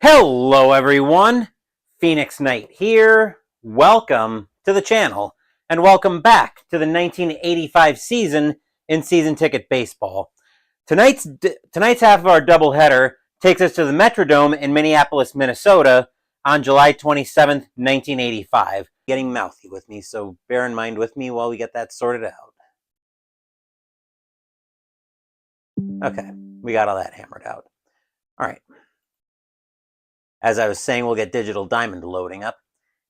Hello everyone, Phoenix Knight here. Welcome to the channel and welcome back to the 1985 season in Season Ticket Baseball. Tonight's half of our doubleheader takes us to the Metrodome in Minneapolis, Minnesota on July 27th, 1985. Getting mouthy with me, so bear in mind with me while we get that sorted out. Okay, we got all that hammered out. All right. As I was saying, we'll get Digital Diamond loading up.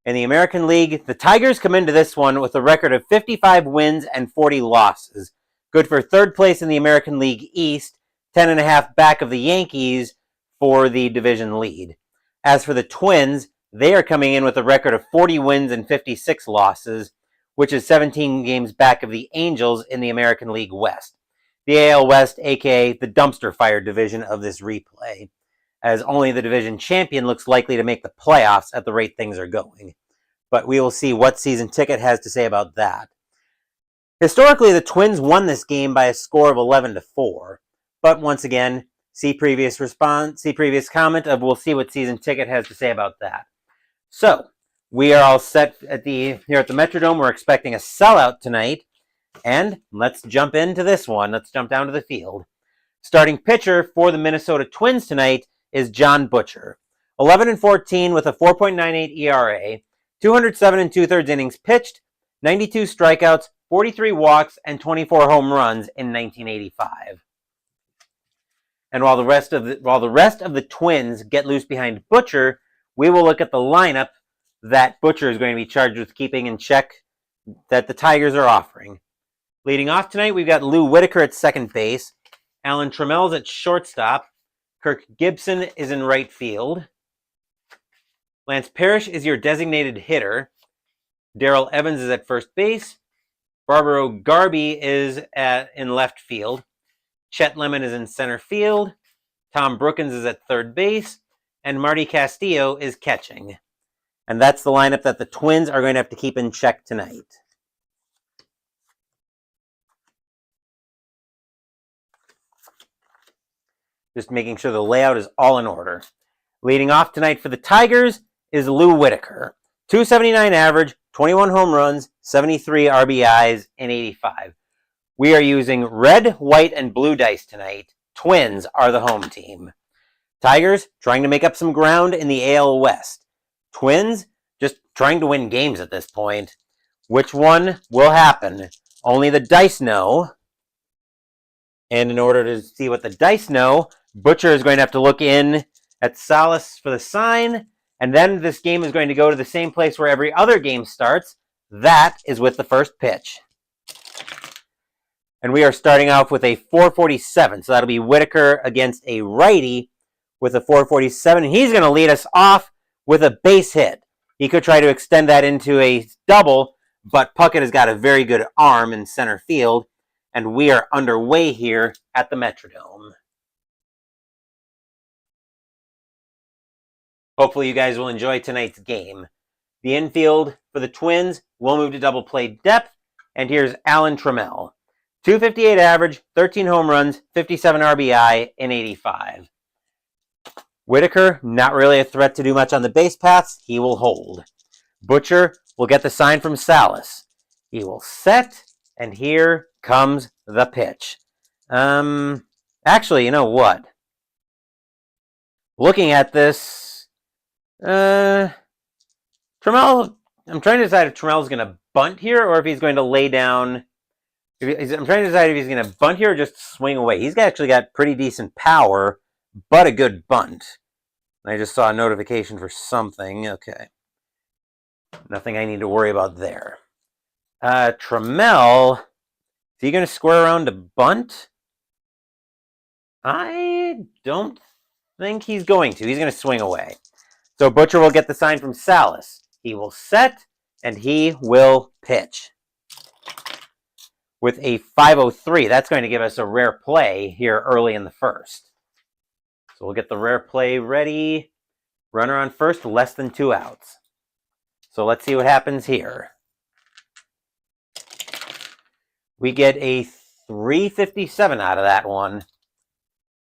In the American League, the Tigers come into this one with a record of 55 wins and 40 losses. Good for third place in the American League East, 10.5 back of the Yankees for the division lead. As for the Twins, they are coming in with a record of 40 wins and 56 losses, which is 17 games back of the Angels in the American League West. The AL West, aka the dumpster fire division of this replay, as only the division champion looks likely to make the playoffs at the rate things are going. But we will see what Season Ticket has to say about that. Historically, the Twins won this game by a score of 11-4. But once again, see previous comment of we'll see what Season Ticket has to say about that. So, we are all set here at the Metrodome. We're expecting a sellout tonight. And let's jump into this one. Let's jump down to the field. Starting pitcher for the Minnesota Twins tonight is John Butcher. 11-14 with a 4.98 ERA, 207 2/3 innings pitched, 92 strikeouts, 43 walks, and 24 home runs in 1985. And while the rest of the Twins get loose behind Butcher, we will look at the lineup that Butcher is going to be charged with keeping in check that the Tigers are offering. Leading off tonight, we've got Lou Whitaker at second base, Alan Trammell's at shortstop, Kirk Gibson is in right field, Lance Parrish is your designated hitter, Darrell Evans is at first base, Barbaro Garby is in left field, Chet Lemon is in center field, Tom Brookins is at third base, and Marty Castillo is catching. And that's the lineup that the Twins are going to have to keep in check tonight. Just making sure the layout is all in order. Leading off tonight for the Tigers is Lou Whitaker. 279 average, 21 home runs, 73 RBIs in 85. We are using red, white, and blue dice tonight. Twins are the home team. Tigers trying to make up some ground in the AL West. Twins just trying to win games at this point. Which one will happen? Only the dice know. And in order to see what the dice know, Butcher is going to have to look in at Salas for the sign, and then this game is going to go to the same place where every other game starts. That is with the first pitch. And we are starting off with a 447, so that'll be Whitaker against a righty with a 447. And he's going to lead us off with a base hit. He could try to extend that into a double, but Puckett has got a very good arm in center field, and we are underway here at the Metrodome. Hopefully you guys will enjoy tonight's game. The infield for the Twins will move to double play depth, and here's Alan Trammell. 258 average, 13 home runs, 57 RBI in 85. Whitaker, not really a threat to do much on the base paths. He will hold. Butcher will get the sign from Salas. He will set, and here comes the pitch. Actually, you know what? Looking at this, Trammell, I'm trying to decide if Trammell's going to bunt here or if he's going to lay down. I'm trying to decide if he's going to bunt here or just swing away. He's actually got pretty decent power, but a good bunt. I just saw a notification for something. Okay. Nothing I need to worry about there. Trammell, is he going to square around to bunt? I don't think he's going to. He's going to swing away. So Butcher will get the sign from Salas. He will set, and he will pitch. With a 503, that's going to give us a rare play here early in the first. So we'll get the rare play ready. Runner on first, less than 2 outs. So let's see what happens here. We get a 357 out of that one.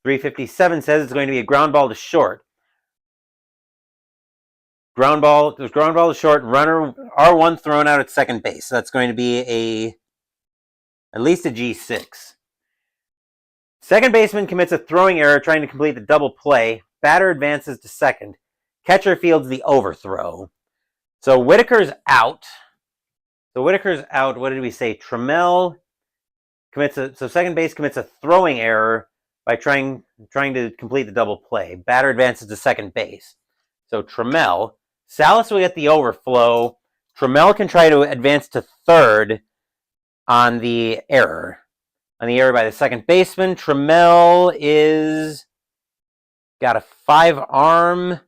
357 says it's going to be a ground ball to short. ground ball is short. Runner R1 thrown out at second base. So that's going to be at least a G6. Second baseman commits a throwing error trying to complete the double play. Batter advances to second. Catcher fields the overthrow. So Whitaker's out. What did we say? Trammell second base commits a throwing error by trying to complete the double play. Batter advances to second base. So Trammell. Salas will get the overflow. Trammell can try to advance to third on the error. On the error by the second baseman. Trammell is got a 5 arm.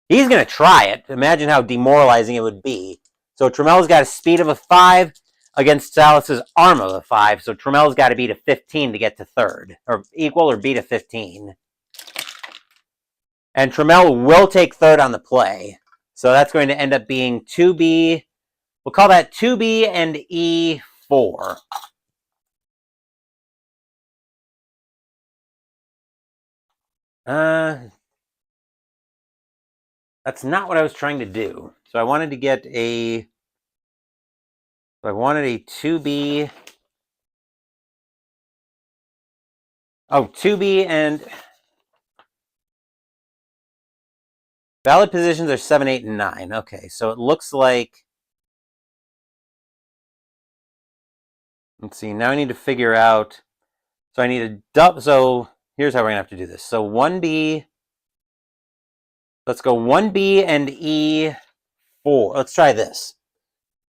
He's going to try it. Imagine how demoralizing it would be. So Trammell's got a speed of a 5 against Salas's arm of a 5. So Trammell's got to beat a 15 to get to third. Or equal or beat a 15. And Trammell will take third on the play. So that's going to end up being 2B. We'll call that 2B and E4. That's not what I was trying to do. So I wanted to get a 2B. Oh, 2B and valid positions are 7, 8, and 9. Okay, so it looks like, let's see, now I need to figure out, so I need a double, so here's how we're going to have to do this. So 1B, let's go 1B and E4. Let's try this.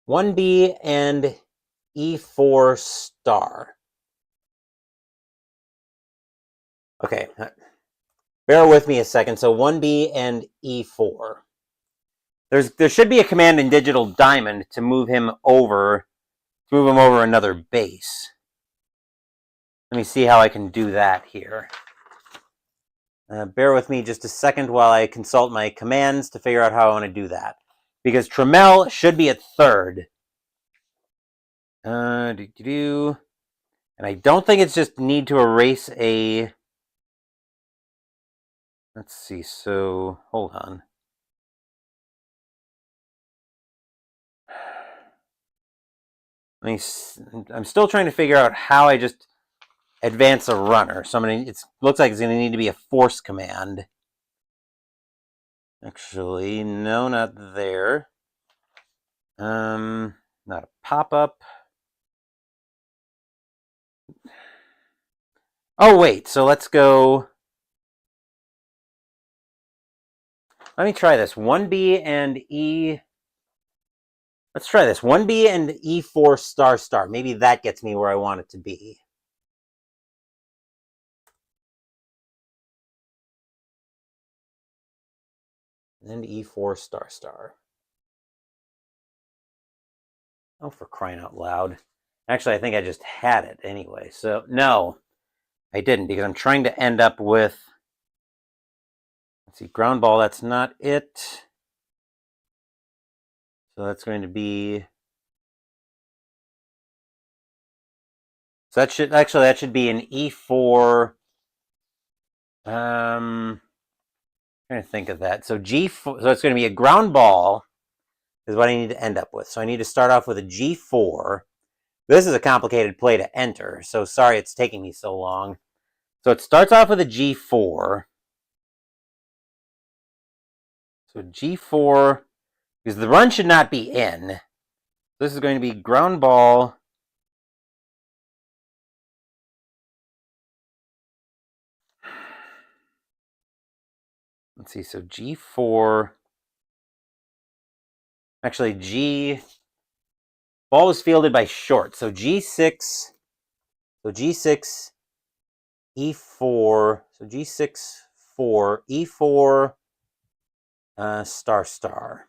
1B and E4 star. Okay, bear with me a second. So 1B and E4. There should be a command in Digital Diamond to move him over another base. Let me see how I can do that here. Bear with me just a second while I consult my commands to figure out how I want to do that. Because Trammell should be at third. And I don't think it's just need to erase a... Let's see, so hold on. I'm still trying to figure out how I just advance a runner. So it looks like it's going to need to be a force command. Actually, no, not there. Not a pop-up. Oh, wait, so let's go... Let me try this. 1B and E... Let's try this. 1B and E4 star star. Maybe that gets me where I want it to be. And E4 star star. Oh, for crying out loud. Actually, I think I just had it anyway. So, no, I didn't, because I'm trying to end up with... Let's see, ground ball, that's not it. So that's going to be... So that should be an E4. Trying to think of that. So G4, so it's going to be a ground ball is what I need to end up with. So I need to start off with a G4. This is a complicated play to enter, so sorry it's taking me so long. So it starts off with a G4. So G4, because the run should not be in. This is going to be ground ball. Let's see, so G4. Actually, ball was fielded by short. So G6. So G6, E4. So G6, 4, E4, star star.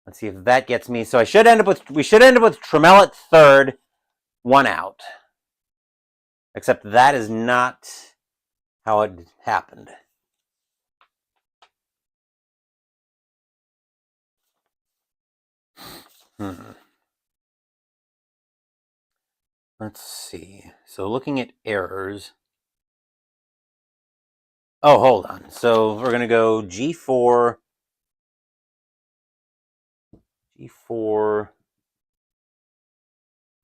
Let's see if that gets me. So we should end up with Trammell at third, 1 out. Except that is not how it happened. Let's see. So looking at errors. Oh, hold on. So we're going to go G4, or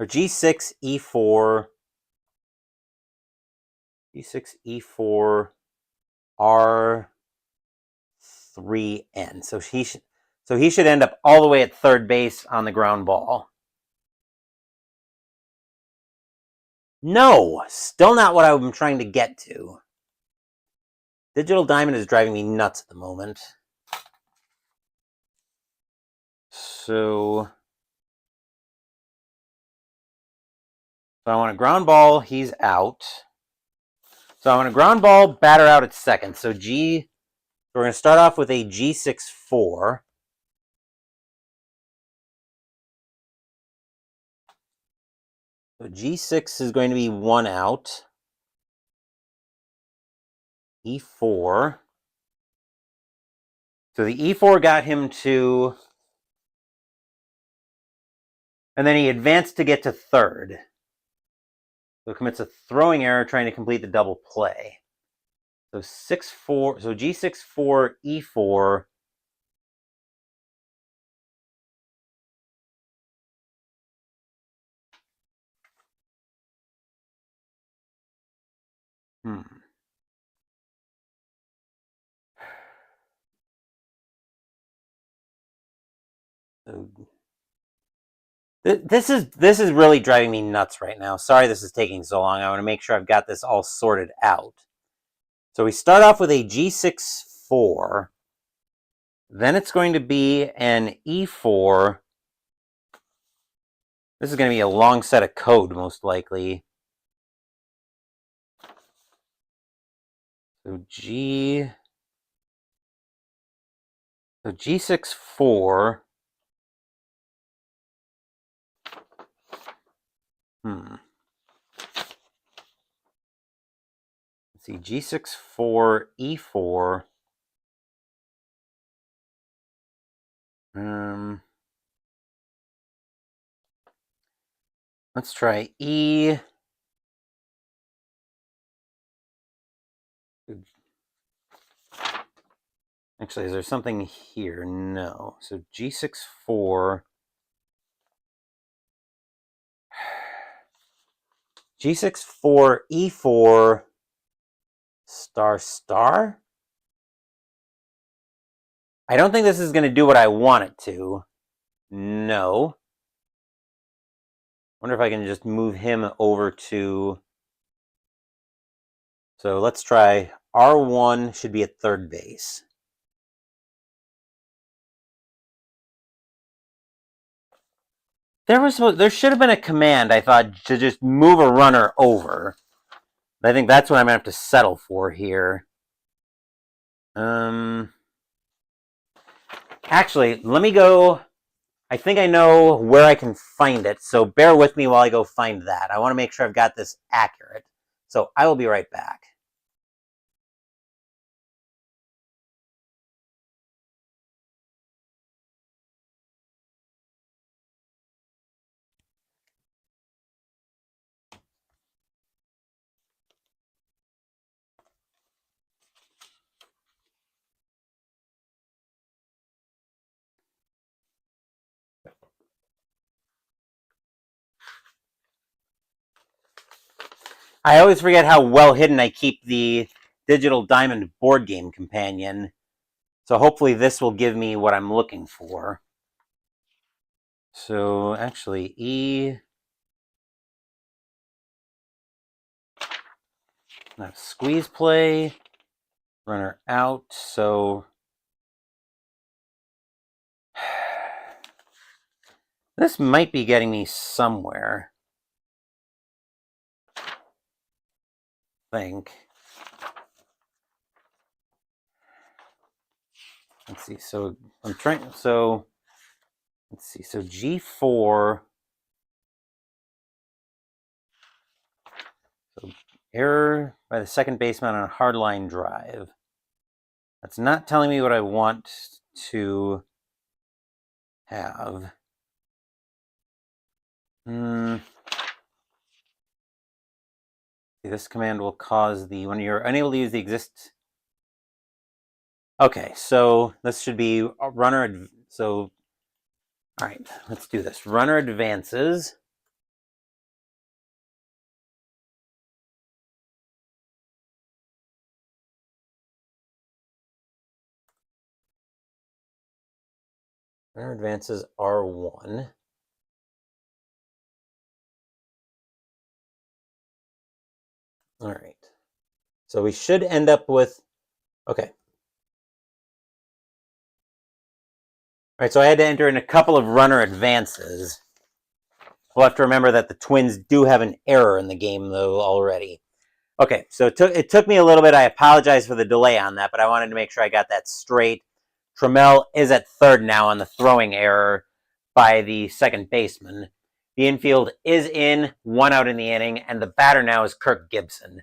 G6, E4, G6, E4, R3N. So he should end up all the way at third base on the ground ball. No, still not what I'm trying to get to. Digital Diamond is driving me nuts at the moment. So I want a ground ball, he's out. So I want a ground ball, batter out at second. So we're going to start off with a G6-4. So G6 is going to be 1 out. E4. So the E4 got him to, and then he advanced to get to third. So commits a throwing error trying to complete the double play. So 6-4. So G6-4, E4. So this is really driving me nuts right now. Sorry this is taking so long. I want to make sure I've got this all sorted out. So we start off with a G6-4. Then it's going to be an E4. This is going to be a long set of code, most likely. So G6-4. Let's see, G6-4, E4. Let's try E. Actually, is there something here? No. So G6-4. G6-4, E4, star. I don't think this is going to do what I want it to. No. Wonder if I can just move him over to... So let's try R1 should be at third base. There should have been a command, I thought, to just move a runner over. I think that's what I'm going to have to settle for here. Actually, let me go... I think I know where I can find it, so bear with me while I go find that. I want to make sure I've got this accurate. So I will be right back. I always forget how well hidden I keep the Digital Diamond board game companion. So hopefully this will give me what I'm looking for. So actually, E... squeeze play, runner out, so... This might be getting me somewhere. I think. Let's see, so I'm trying, so... Let's see, so G4... So error by the second baseman on a hardline drive. That's not telling me what I want to have. This command will cause when you're unable to use the Okay, so this should be a runner. So, all right, let's do this. Runner advances. Runner advances R1. All right. So we should end up with, okay. All right, so I had to enter in a couple of runner advances. We'll have to remember that the Twins do have an error in the game, though, already. Okay, so it took me a little bit. I apologize for the delay on that, but I wanted to make sure I got that straight. Trammell is at third now on the throwing error by the second baseman. The infield is in, 1 out in the inning, and the batter now is Kirk Gibson.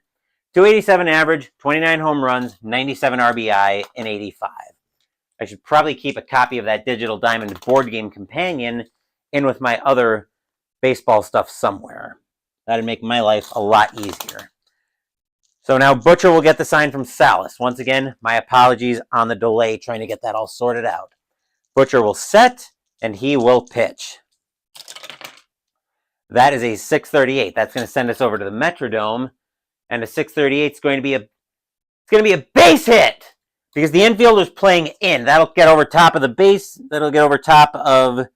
287 average, 29 home runs, 97 RBI, and 85. I should probably keep a copy of that Digital Diamond board game companion in with my other baseball stuff somewhere. That'd make my life a lot easier. So now Butcher will get the sign from Salas. Once again, my apologies on the delay trying to get that all sorted out. Butcher will set, and he will pitch. That is a 638. That's going to send us over to the Metrodome, and a 638 is going to be a base hit because the infielder's playing in. That'll get over top of the base. That'll get over top of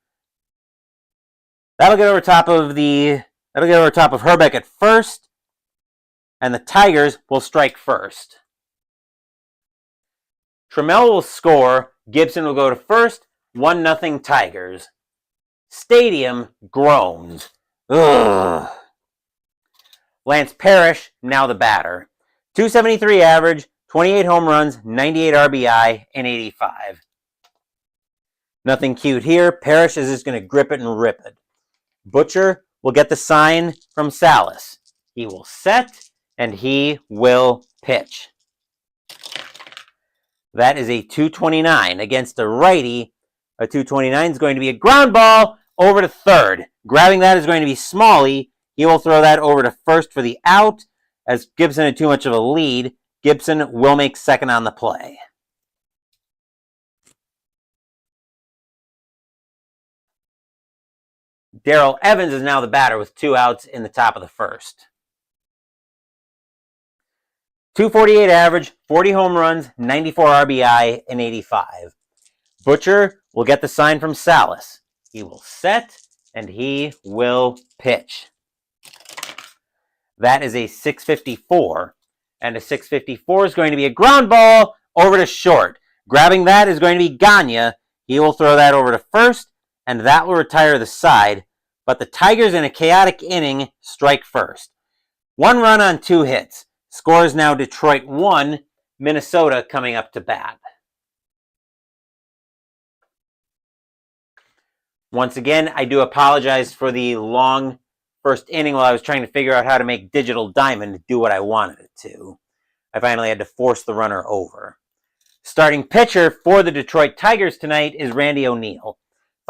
Herbeck at first, and the Tigers will strike first. Trammell will score. Gibson will go to first. 1-0 Tigers. Stadium groans. Ugh. Lance Parrish, now the batter. 273 average, 28 home runs, 98 RBI, and 85. Nothing cute here. Parrish is just going to grip it and rip it. Butcher will get the sign from Salas. He will set, and he will pitch. That is a 229 against a righty. A 229 is going to be a ground ball over to third. Grabbing that is going to be Smalley. He will throw that over to first for the out. As Gibson had too much of a lead, Gibson will make second on the play. Darrell Evans is now the batter with 2 outs in the top of the first. 248 average, 40 home runs, 94 RBI, and 85. Butcher will get the sign from Salas. He will set, and he will pitch. That is a 654. And a 654 is going to be a ground ball over to short. Grabbing that is going to be Gagne. He will throw that over to first, and that will retire the side. But the Tigers, in a chaotic inning, strike first. 1 run on 2 hits. Score is now Detroit 1, Minnesota coming up to bat. Once again, I do apologize for the long first inning while I was trying to figure out how to make Digital Diamond do what I wanted it to. I finally had to force the runner over. Starting pitcher for the Detroit Tigers tonight is Randy O'Neal.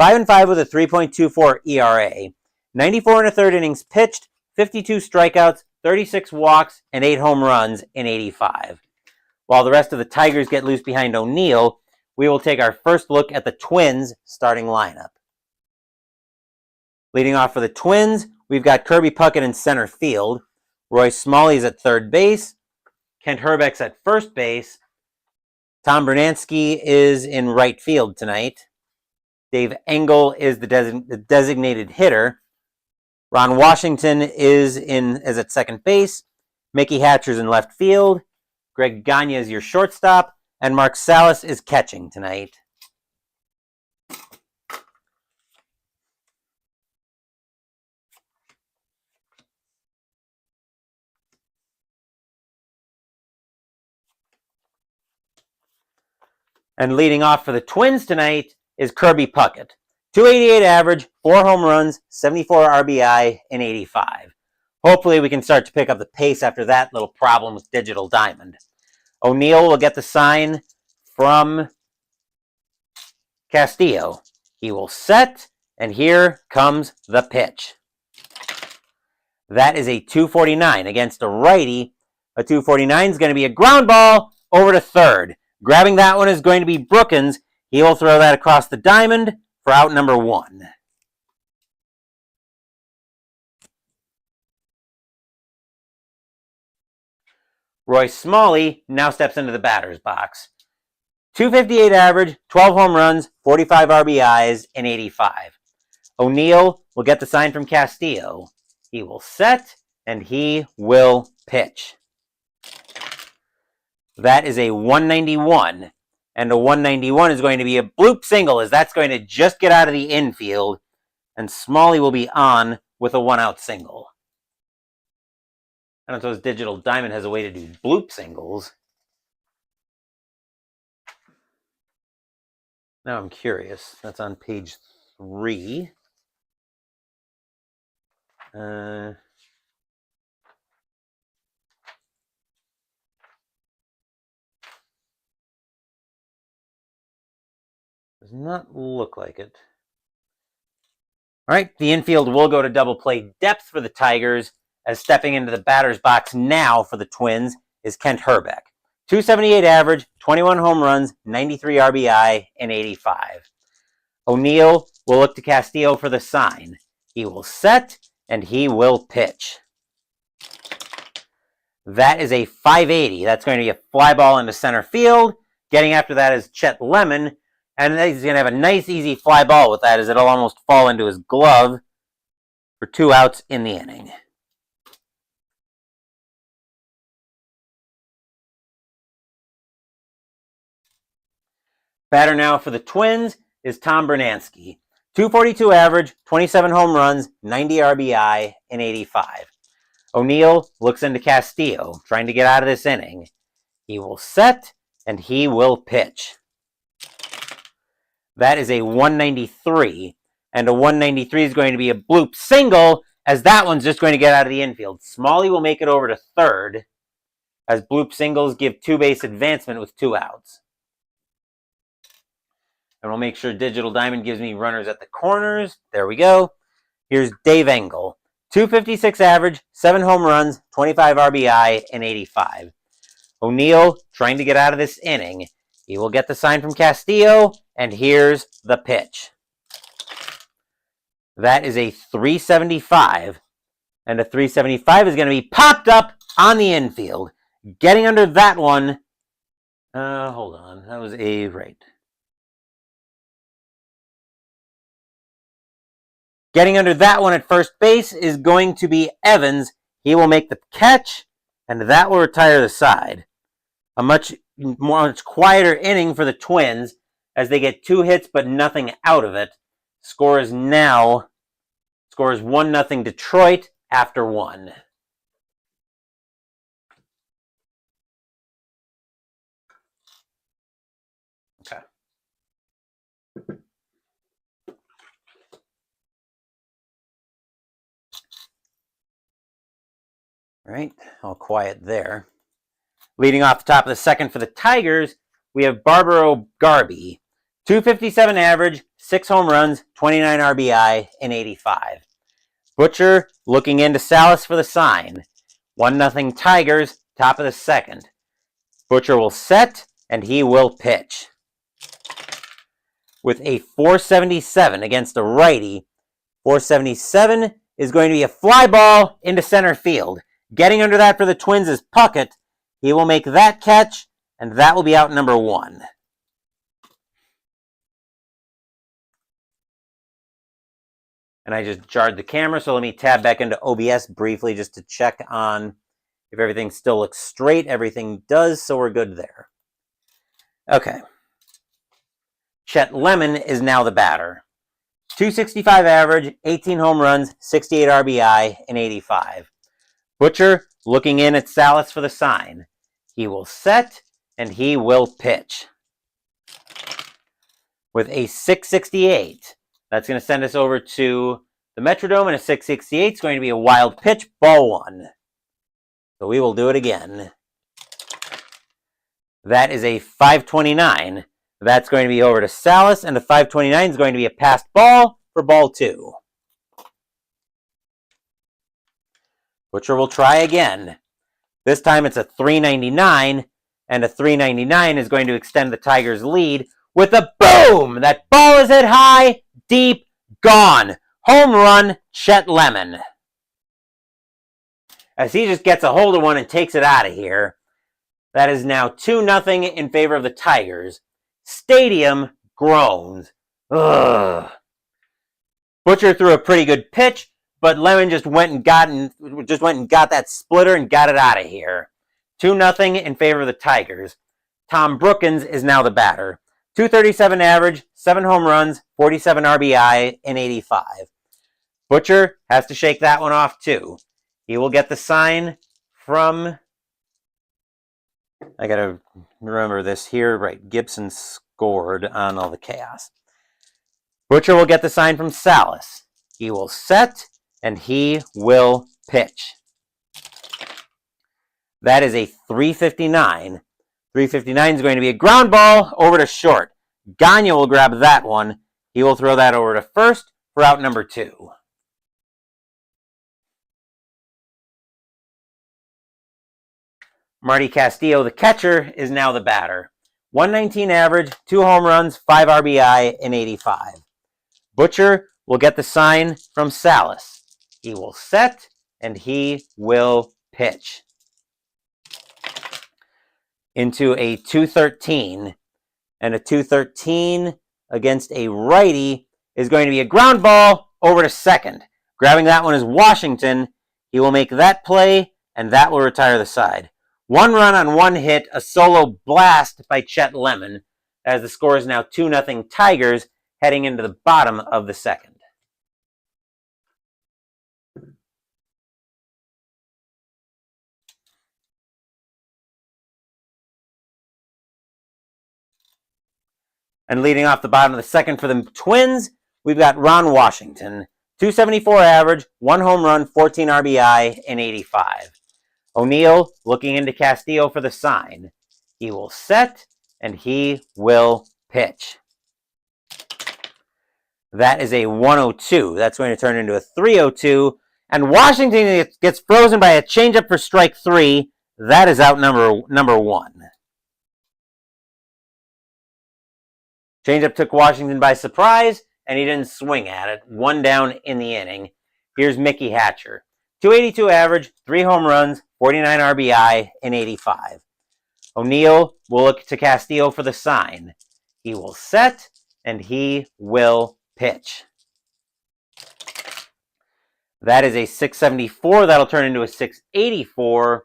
5-5 with a 3.24 ERA. 94 1/3 innings pitched, 52 strikeouts, 36 walks, and 8 home runs in 85. While the rest of the Tigers get loose behind O'Neal, we will take our first look at the Twins' starting lineup. Leading off for the Twins, we've got Kirby Puckett in center field. Roy Smalley's at third base. Kent Herbeck's at first base. Tom Bernansky is in right field tonight. Dave Engel is the designated hitter. Ron Washington is at second base. Mickey Hatcher's in left field. Greg Gagne is your shortstop. And Mark Salas is catching tonight. And leading off for the Twins tonight is Kirby Puckett. 288 average, 4 home runs, 74 RBI, and 85. Hopefully we can start to pick up the pace after that little problem with Digital Diamond. O'Neal will get the sign from Castillo. He will set, and here comes the pitch. That is a 249 against a righty. A 249 is going to be a ground ball over to third. Grabbing that one is going to be Brookins. He will throw that across the diamond for out number 1. Roy Smalley now steps into the batter's box. 258 average, 12 home runs, 45 RBIs, and 85. O'Neill will get the sign from Castillo. He will set, and he will pitch. That is a 191. And a 191 is going to be a bloop single, as that's going to just get out of the infield. And Smalley will be on with a 1-out single. I don't suppose Digital Diamond has a way to do bloop singles. Now I'm curious. That's on page 3. Does not look like it. All right, the infield will go to double play depth for the Tigers, as stepping into the batter's box now for the Twins is Kent Hrbek. 278 average, 21 home runs, 93 RBI, and 85. O'Neill will look to Castillo for the sign. He will set, and he will pitch. That is a 580. That's going to be a fly ball into center field. Getting after that is Chet Lemon, and he's going to have a nice, easy fly ball with that, as it'll almost fall into his glove for 2 outs in the inning. Batter now for the Twins is Tom Bernansky. 242 average, 27 home runs, 90 RBI, and 85. O'Neill looks into Castillo, trying to get out of this inning. He will set, and he will pitch. That is a 193, and a 193 is going to be a bloop single, as that one's just going to get out of the infield. Smalley will make it over to third, as bloop singles give 2-base advancement with 2 outs. And we'll make sure Digital Diamond gives me runners at the corners. There we go. Here's Dave Engel. 256 average, 7 home runs, 25 RBI, and 85. O'Neill trying to get out of this inning. He will get the sign from Castillo, and here's the pitch. That is a 375, and a 375 is going to be popped up on the infield. Getting under that one, hold on, that was a right. Getting under that one at first base is going to be Evans. He will make the catch, and that will retire the side. A much quieter inning for the Twins, as they get 2 hits but nothing out of it. Score is 1-0 Detroit after 1. Okay. All right, all quiet there. Leading off the top of the second for the Tigers, we have Barbaro Garby. 257 average, 6 home runs, 29 RBI, and 85. Butcher looking into Salas for the sign. 1-0 Tigers, top of the second. Butcher will set, and he will pitch. With a 477 against a righty, 477 is going to be a fly ball into center field. Getting under that for the Twins is Puckett. He will make that catch, and that will be out number 1. And I just jarred the camera, so let me tab back into OBS briefly just to check on if everything still looks straight. Everything does, so we're good there. Okay. Chet Lemon is now the batter. 265 average, 18 home runs, 68 RBI, and 85. Butcher looking in at Salas for the sign. He will set, and he will pitch. With a 668. That's going to send us over to the Metrodome, and a 668 is going to be a wild pitch, ball 1. So we will do it again. That is a 529. That's going to be over to Salas, and the 529 is going to be a passed ball for ball 2. Butcher will try again. This time it's a 399, and a 399 is going to extend the Tigers' lead with a boom! That ball is hit high, deep, gone. Home run, Chet Lemon. As he just gets a hold of one and takes it out of here. That is now 2-0 in favor of the Tigers. Stadium groans. Ugh. Butcher threw a pretty good pitch, but Lemon just went and got that splitter and got it out of here. 2-0 in favor of the Tigers. Tom Brookins is now the batter. 237 average, 7 home runs, 47 RBI in 85. Butcher has to shake that one off too. He will get the sign from, I gotta remember this here, right, Gibson scored on all the chaos. Butcher will get the sign from Salas. He will set, and he will pitch. That is a 359. 359 is going to be a ground ball over to short. Gagne will grab that one. He will throw that over to first for out number 2. Marty Castillo, the catcher, is now the batter. 119 average, 2 home runs, 5 RBI in 85. Butcher will get the sign from Salas. He will set, and he will pitch. Into a 213. And a 213 against a righty is going to be a ground ball over to second. Grabbing that one is Washington. He will make that play, and that will retire the side. 1 run on 1 hit, a solo blast by Chet Lemon, as the score is now 2-0 Tigers, heading into the bottom of the second. And leading off the bottom of the second for the Twins, we've got Ron Washington. 274 average, 1 home run, 14 RBI in 85. O'Neill looking into Castillo for the sign. He will set, and he will pitch. That is a 102. That's going to turn into a 302. And Washington gets frozen by a changeup for strike 3. That is out number 1. Changeup took Washington by surprise, and he didn't swing at it. 1 down in the inning. Here's Mickey Hatcher. 282 average, 3 home runs, 49 RBI in 85. O'Neill will look to Castillo for the sign. He will set, and he will pitch. That is a 674. That'll turn into a 684.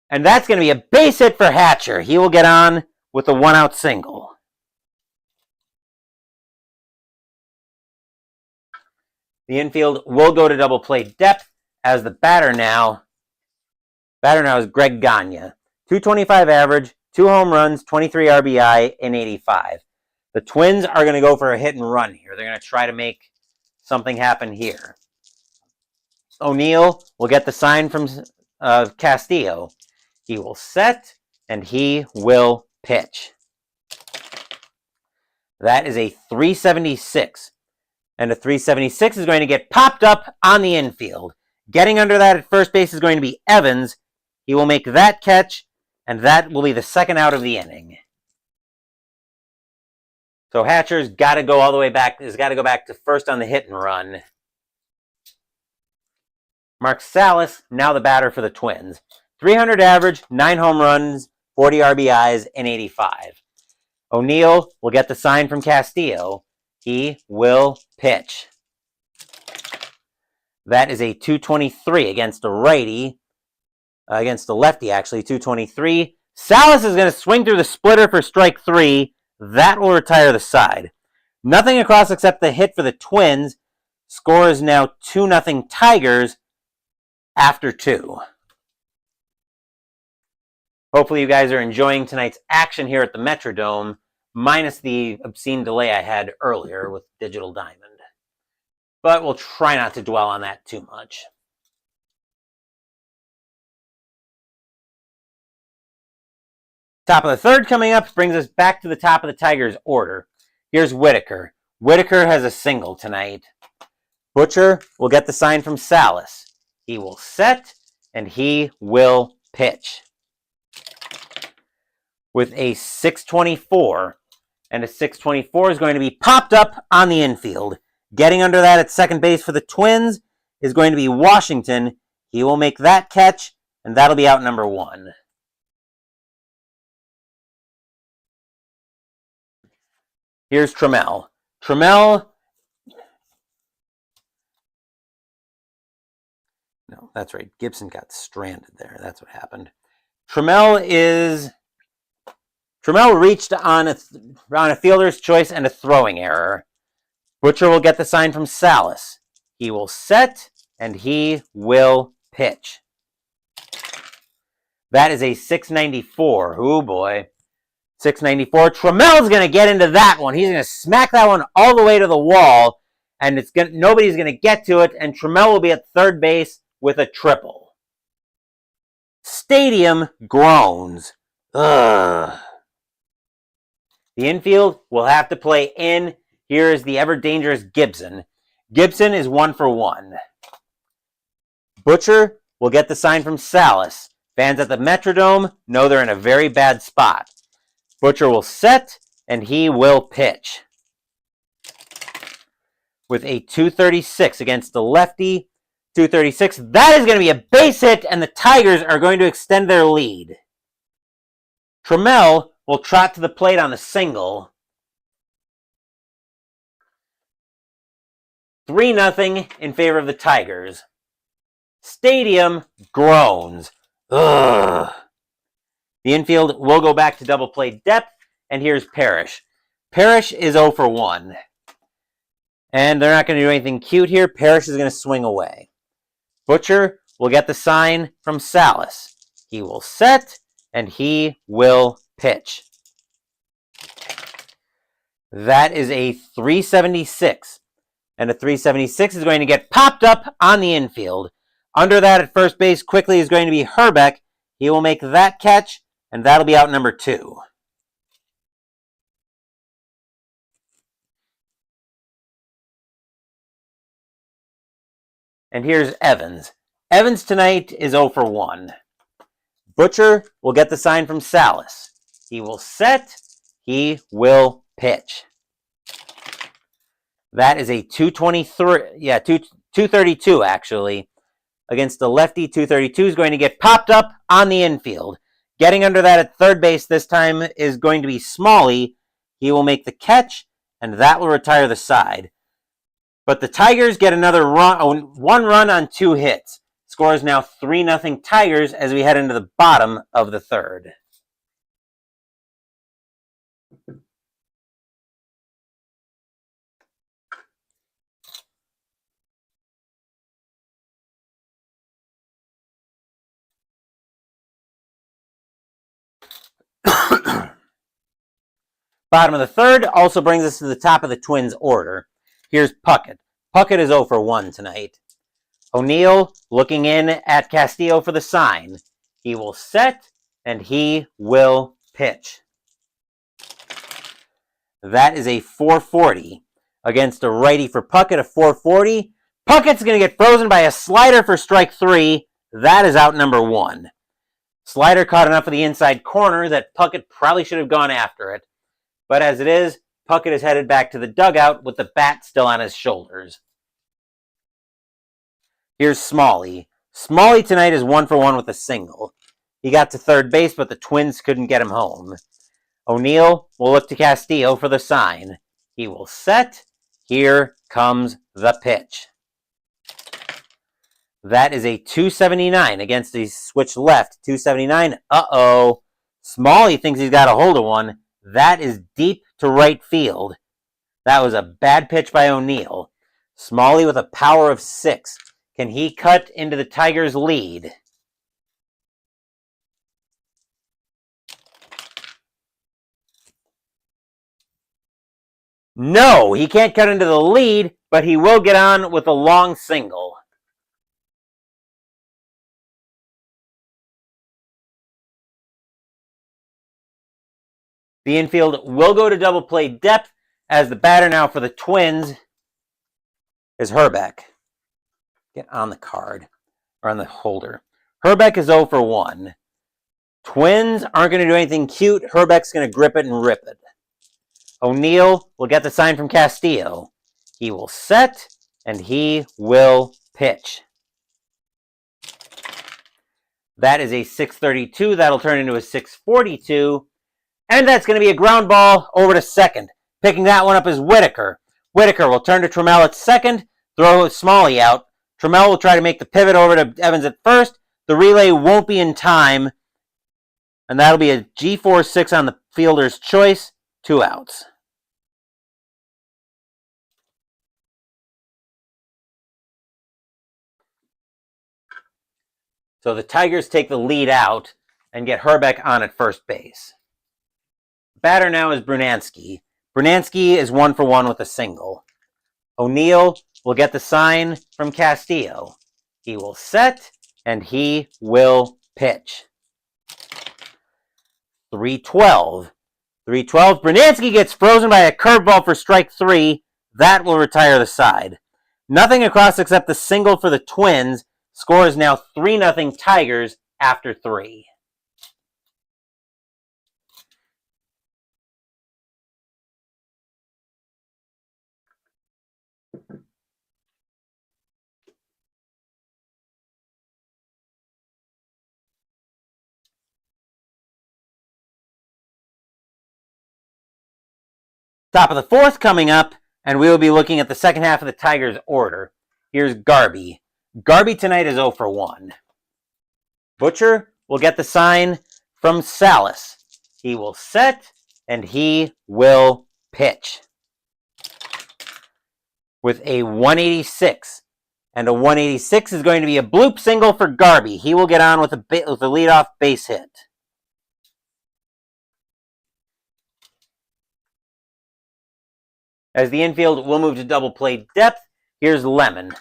And that's going to be a base hit for Hatcher. He will get on with a 1-out single. The infield will go to double play depth as the batter now is Greg Gagne. 225 average, 2 home runs, 23 RBI in 85. The Twins are going to go for a hit and run here. They're going to try to make something happen here. O'Neill will get the sign from Castillo. He will set, and he will pitch. That is a 376. And a 376 is going to get popped up on the infield. Getting under that at first base is going to be Evans. He will make that catch, and that will be the second out of the inning. So Hatcher's got to go all the way back. Has got to go back to first on the hit and run. Mark Salas, now the batter for the Twins. 300 average, 9 home runs, 40 RBIs in 85. O'Neill will get the sign from Castillo. He will pitch. That is a 223 against a righty. Against a lefty, actually, 223. Salas is going to swing through the splitter for strike 3. That will retire the side. Nothing across except the hit for the Twins. Score is now 2-0 Tigers after 2. Hopefully you guys are enjoying tonight's action here at the Metrodome, minus the obscene delay I had earlier with Digital Diamond. But we'll try not to dwell on that too much. Top of the third coming up brings us back to the top of the Tigers order. Here's Whitaker. Whitaker has a single tonight. Butcher will get the sign from Salas. He will set, and he will pitch. with a 624. And a 624 is going to be popped up on the infield. Getting under that at second base for the Twins is going to be Washington. He will make that catch, and that'll be out number 1. Here's Trammell. No, that's right. Gibson got stranded there. That's what happened. Trammell reached on a fielder's choice and a throwing error. Butcher will get the sign from Salas. He will set, and he will pitch. That is a 694. Oh, boy. 694. Trammell's going to get into that one. He's going to smack that one all the way to the wall, and nobody's going to get to it, and Trammell will be at third base with a triple. Stadium groans. Ugh. The infield will have to play in. Here is the ever-dangerous Gibson. Gibson is 1 for 1. Butcher will get the sign from Salas. Fans at the Metrodome know they're in a very bad spot. Butcher will set, and he will pitch. With a 236 against the lefty. 236. That is going to be a base hit, and the Tigers are going to extend their lead. Trammell will trot to the plate on the single. 3-0 in favor of the Tigers. Stadium groans. Ugh. The infield will go back to double play depth, and here's Parrish. Parrish is 0 for 1. And they're not going to do anything cute here. Parrish is going to swing away. Butcher will get the sign from Salas. He will set, and he will pitch. That is a 376. And a 376 is going to get popped up on the infield. Under that at first base quickly is going to be Herbeck. He will make that catch, and that'll be out number 2. And here's Evans. Evans tonight is 0 for 1. Butcher will get the sign from Salas. He will set. He will pitch. That is a 232 actually. Against the lefty, 232 is going to get popped up on the infield. Getting under that at third base this time is going to be Smalley. He will make the catch, and that will retire the side. But the Tigers get another run, 1 run on 2 hits. Score is now 3-0 Tigers as we head into the bottom of the third. Bottom of the third also brings us to the top of the Twins order. Here's Puckett. Puckett is 0 for 1 tonight. O'Neill looking in at Castillo for the sign. He will set, and he will pitch. That is a 440. Against a righty for Puckett, a 440. Puckett's going to get frozen by a slider for strike 3. That is out number 1. Slider caught enough of the inside corner that Puckett probably should have gone after it. But as it is, Puckett is headed back to the dugout with the bat still on his shoulders. Here's Smalley. Smalley tonight is 1 for 1 with a single. He got to third base, but the Twins couldn't get him home. O'Neill will look to Castillo for the sign. He will set. Here comes the pitch. That is a 279 against the switch left. 279. Uh-oh. Smalley thinks he's got a hold of one. That is deep to right field. That was a bad pitch by O'Neill. Smalley with a power of 6. Can he cut into the Tigers' lead? No, he can't cut into the lead, but he will get on with a long single. The infield will go to double play depth as the batter now for the Twins is Herbeck. Get on the card, or on the holder. Herbeck is 0 for 1. Twins aren't going to do anything cute. Herbeck's going to grip it and rip it. O'Neill will get the sign from Castillo. He will set, and he will pitch. That is a 632. That'll turn into a 642. And that's going to be a ground ball over to second. Picking that one up is Whitaker. Whitaker will turn to Trammell at second, throw Smalley out. Trammell will try to make the pivot over to Evans at first. The relay won't be in time, and that'll be a G4-6 on the fielder's choice. 2 outs. So the Tigers take the lead out and get Herbeck on at first base. Batter now is Brunansky. Brunansky is 1-for-1 with a single. O'Neill will get the sign from Castillo. He will set, and he will pitch. 3-12. 3-12. Brunansky gets frozen by a curveball for strike 3. That will retire the side. Nothing across except the single for the Twins. Score is now 3-0 Tigers after 3. Top of the 4th coming up, and we will be looking at the second half of the Tigers' order. Here's Garby. Garby tonight is 0-for-1. Butcher will get the sign from Salas. He will set, and he will pitch. With a 186. And a 186 is going to be a bloop single for Garby. He will get on with a leadoff base hit. As the infield will move to double play depth, here's Lemon.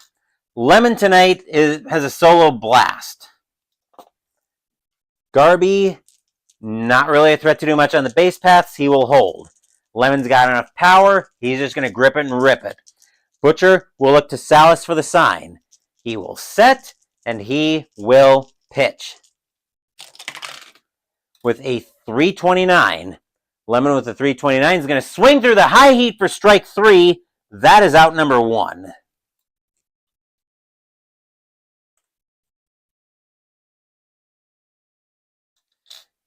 Lemon tonight has a solo blast. Garby, not really a threat to do much on the base paths. He will hold. Lemon's got enough power. He's just going to grip it and rip it. Butcher will look to Salas for the sign. He will set, and he will pitch. With a 329. Lemon with the 329 is going to swing through the high heat for strike 3. That is out number 1.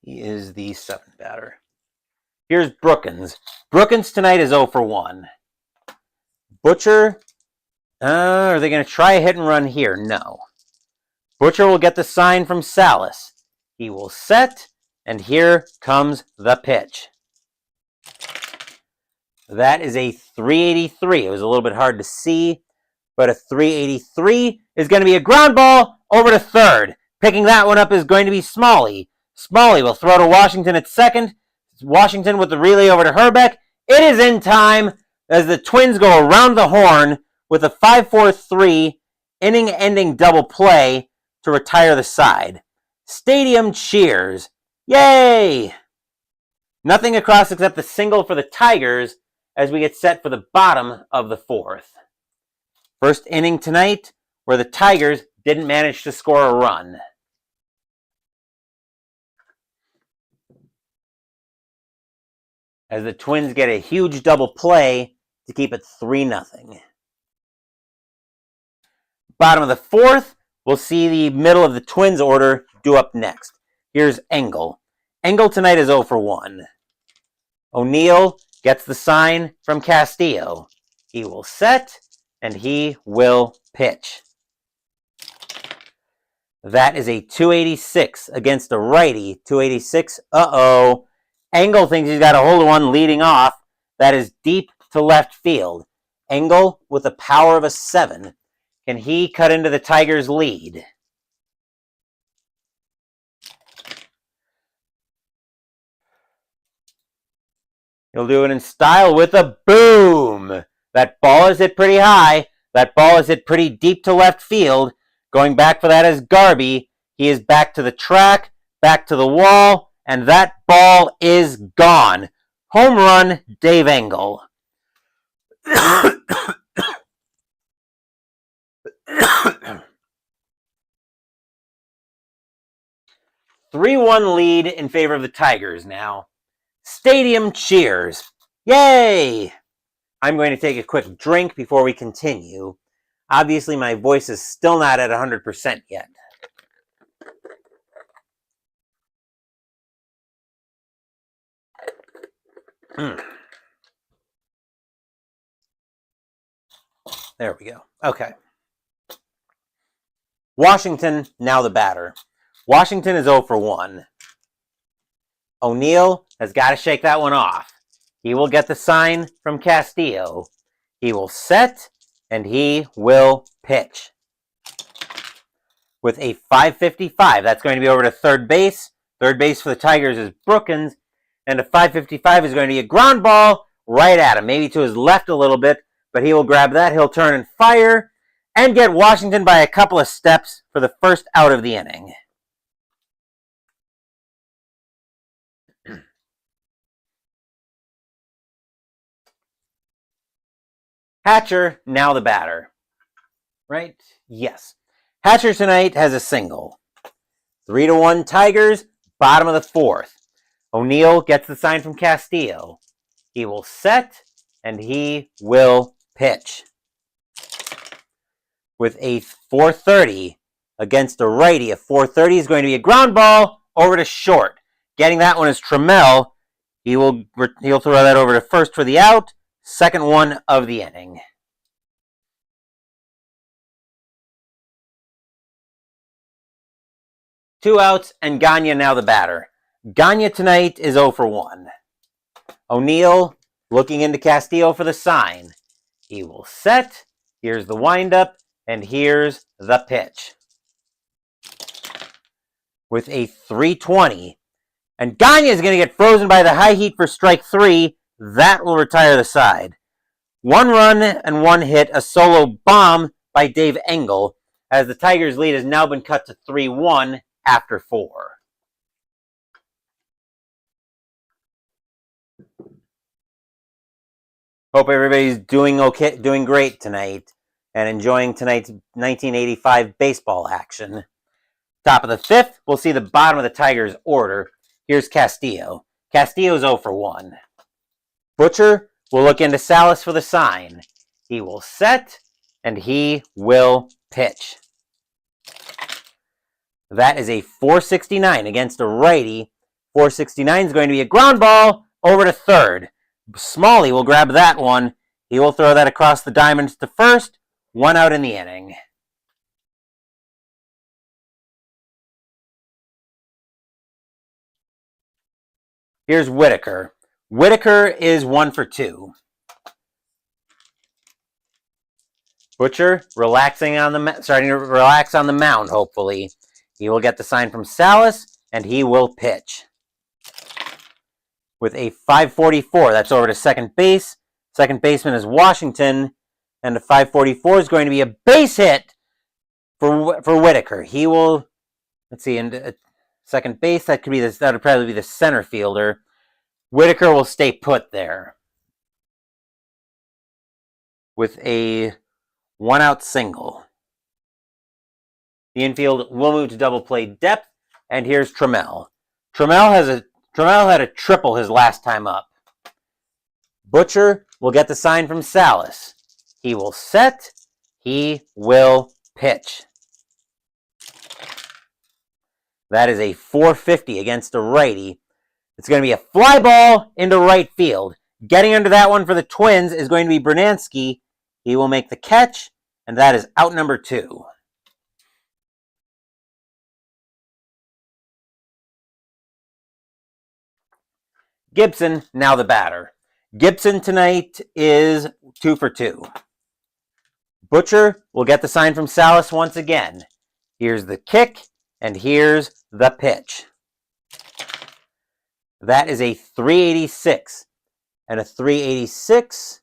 He is the 7th batter. Here's Brookins. Brookins tonight is 0-for-1. Butcher, are they going to try a hit and run here? No. Butcher will get the sign from Salas. He will set, and here comes the pitch. That is a 383. It was a little bit hard to see, but a 383 is going to be a ground ball over to third. Picking that one up is going to be Smalley. Smalley will throw to Washington at second. Washington with the relay over to Herbeck. It is in time as the Twins go around the horn with a 5-4-3 inning-ending double play to retire the side. Stadium cheers. Yay! Nothing across except the single for the Tigers as we get set for the bottom of the 4th. First inning tonight where the Tigers didn't manage to score a run. As the Twins get a huge double play to keep it 3-0. Bottom of the 4th, we'll see the middle of the Twins order due up next. Here's Engel. Engel tonight is 0-for-1. O'Neill gets the sign from Castillo. He will set, and he will pitch. That is a 286 against a righty. 286, uh-oh. Engel thinks he's got a hold of one leading off. That is deep to left field. Engel with the power of a 7. Can he cut into the Tigers' lead? He'll do it in style with a boom. That ball is hit pretty high. That ball is hit pretty deep to left field. Going back for that is Garby. He is back to the track, back to the wall, and that ball is gone. Home run, Dave Engel. 3-1 lead in favor of the Tigers now. Stadium cheers. Yay! I'm going to take a quick drink before we continue. Obviously, my voice is still not at 100% yet. There we go. Okay. Washington, now the batter. Washington is 0 for 1. O'Neill has got to shake that one off. He will get the sign from Castillo. He will set, and he will pitch. With a 5.55, that's going to be over to third base. Third base for the Tigers is Brookins, and a 5.55 is going to be a ground ball right at him, maybe to his left a little bit, but he will grab that. He'll turn and fire and get Washington by a couple of steps for the first out of the inning. Hatcher, now the batter. Right? Yes. Hatcher tonight has a single. 3-1 Tigers, bottom of the fourth. O'Neill gets the sign from Castillo. He will set, and he will pitch. With a 4.30 against a righty, a 4.30 is going to be a ground ball over to short. Getting that one is Trammell. He'll throw that over to first for the out. Second one of the inning. Two outs, and Gagne now the batter. Gagne tonight is 0 for 1. O'Neill looking into Castillo for the sign. He will set. Here's the windup, and here's the pitch. With a 3.20. And Gagne is going to get frozen by the high heat for strike 3. That will retire the side. 1 run and 1 hit, a solo bomb by Dave Engel, as the Tigers' lead has now been cut to 3-1 after 4. Hope everybody's doing okay, doing great tonight, and enjoying tonight's 1985 baseball action. Top of the 5th, we'll see the bottom of the Tigers' order. Here's Castillo. Castillo's 0 for 1. Butcher will look into Salas for the sign. He will set, and he will pitch. That is a 4.69 against a righty. 4.69 is going to be a ground ball over to third. Smalley will grab that one. He will throw that across the diamond to first. 1 out in the inning. Here's Whitaker. Whitaker is 1 for 2. Butcher starting to relax on the mound, hopefully. He will get the sign from Salas, and he will pitch. With a 5.44, that's over to second base. Second baseman is Washington, and a 5.44 is going to be a base hit for Whitaker. He will, let's see, and second base, that would probably be the center fielder. Whitaker will stay put there. With a 1-out single. The infield will move to double play depth, and here's Trammell. Trammell had a triple his last time up. Butcher will get the sign from Salas. He will set. He will pitch. That is a 4.50 against a righty. It's going to be a fly ball into right field. Getting under that one for the Twins is going to be Bernansky. He will make the catch, and that is out number 2. Gibson, now the batter. Gibson tonight is 2 for 2. Butcher will get the sign from Salas once again. Here's the kick, and here's the pitch. That is a 3.86. And a 3.86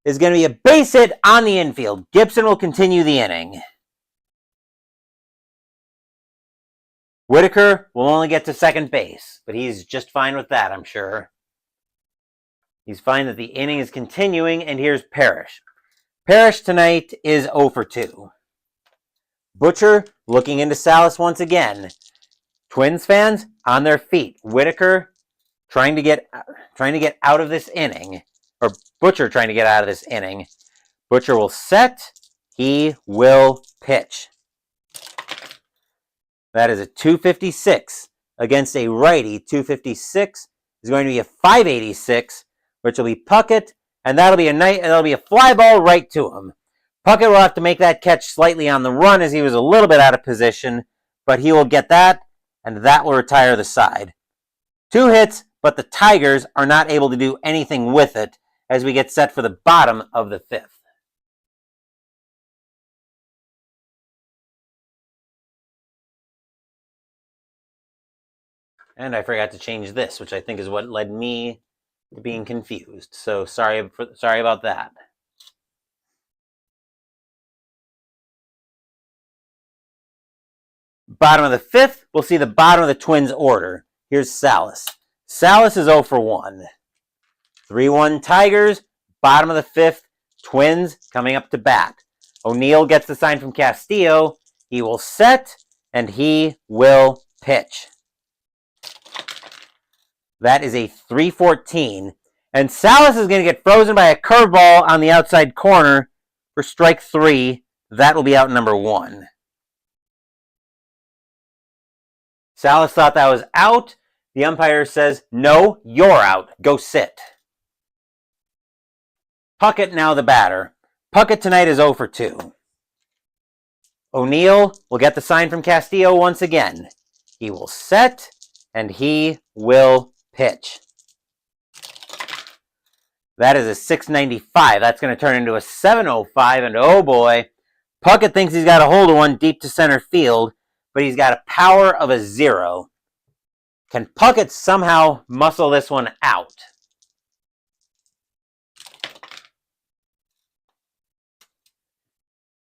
is going to be a base hit on the infield. Gibson will continue the inning. Whitaker will only get to second base, but he's just fine with that, I'm sure. He's fine that the inning is continuing, and here's Parrish. Parrish tonight is 0 for 2. Butcher looking into Salas once again. Twins fans on their feet. Whitaker trying to get out of this inning, or Butcher trying to get out of this inning. Butcher will set. He will pitch. That is a 256 against a righty. 256 is going to be a 586, which will be Puckett, and that'll be a fly ball right to him. Puckett will have to make that catch slightly on the run as he was a little bit out of position, but he will get that, and that will retire the side. 2 hits, but the Tigers are not able to do anything with it as we get set for the bottom of the 5th. And I forgot to change this, which I think is what led me to being confused. So sorry about that. Bottom of the 5th, we'll see the bottom of the Twins order. Here's Salas. Salas is 0 for 1. 3-1 Tigers, bottom of the 5th, Twins coming up to bat. O'Neill gets the sign from Castillo. He will set, and he will pitch. That is a 3-14. And Salas is going to get frozen by a curveball on the outside corner for strike 3. That will be out number 1. Salas thought that was out. The umpire says, no, you're out. Go sit. Puckett now the batter. Puckett tonight is 0 for 2. O'Neill will get the sign from Castillo once again. He will set, and he will pitch. That is a 695. That's going to turn into a 705, and oh boy, Puckett thinks he's got a hold of one deep to center field, but he's got a power of a 0. Can Puckett somehow muscle this one out?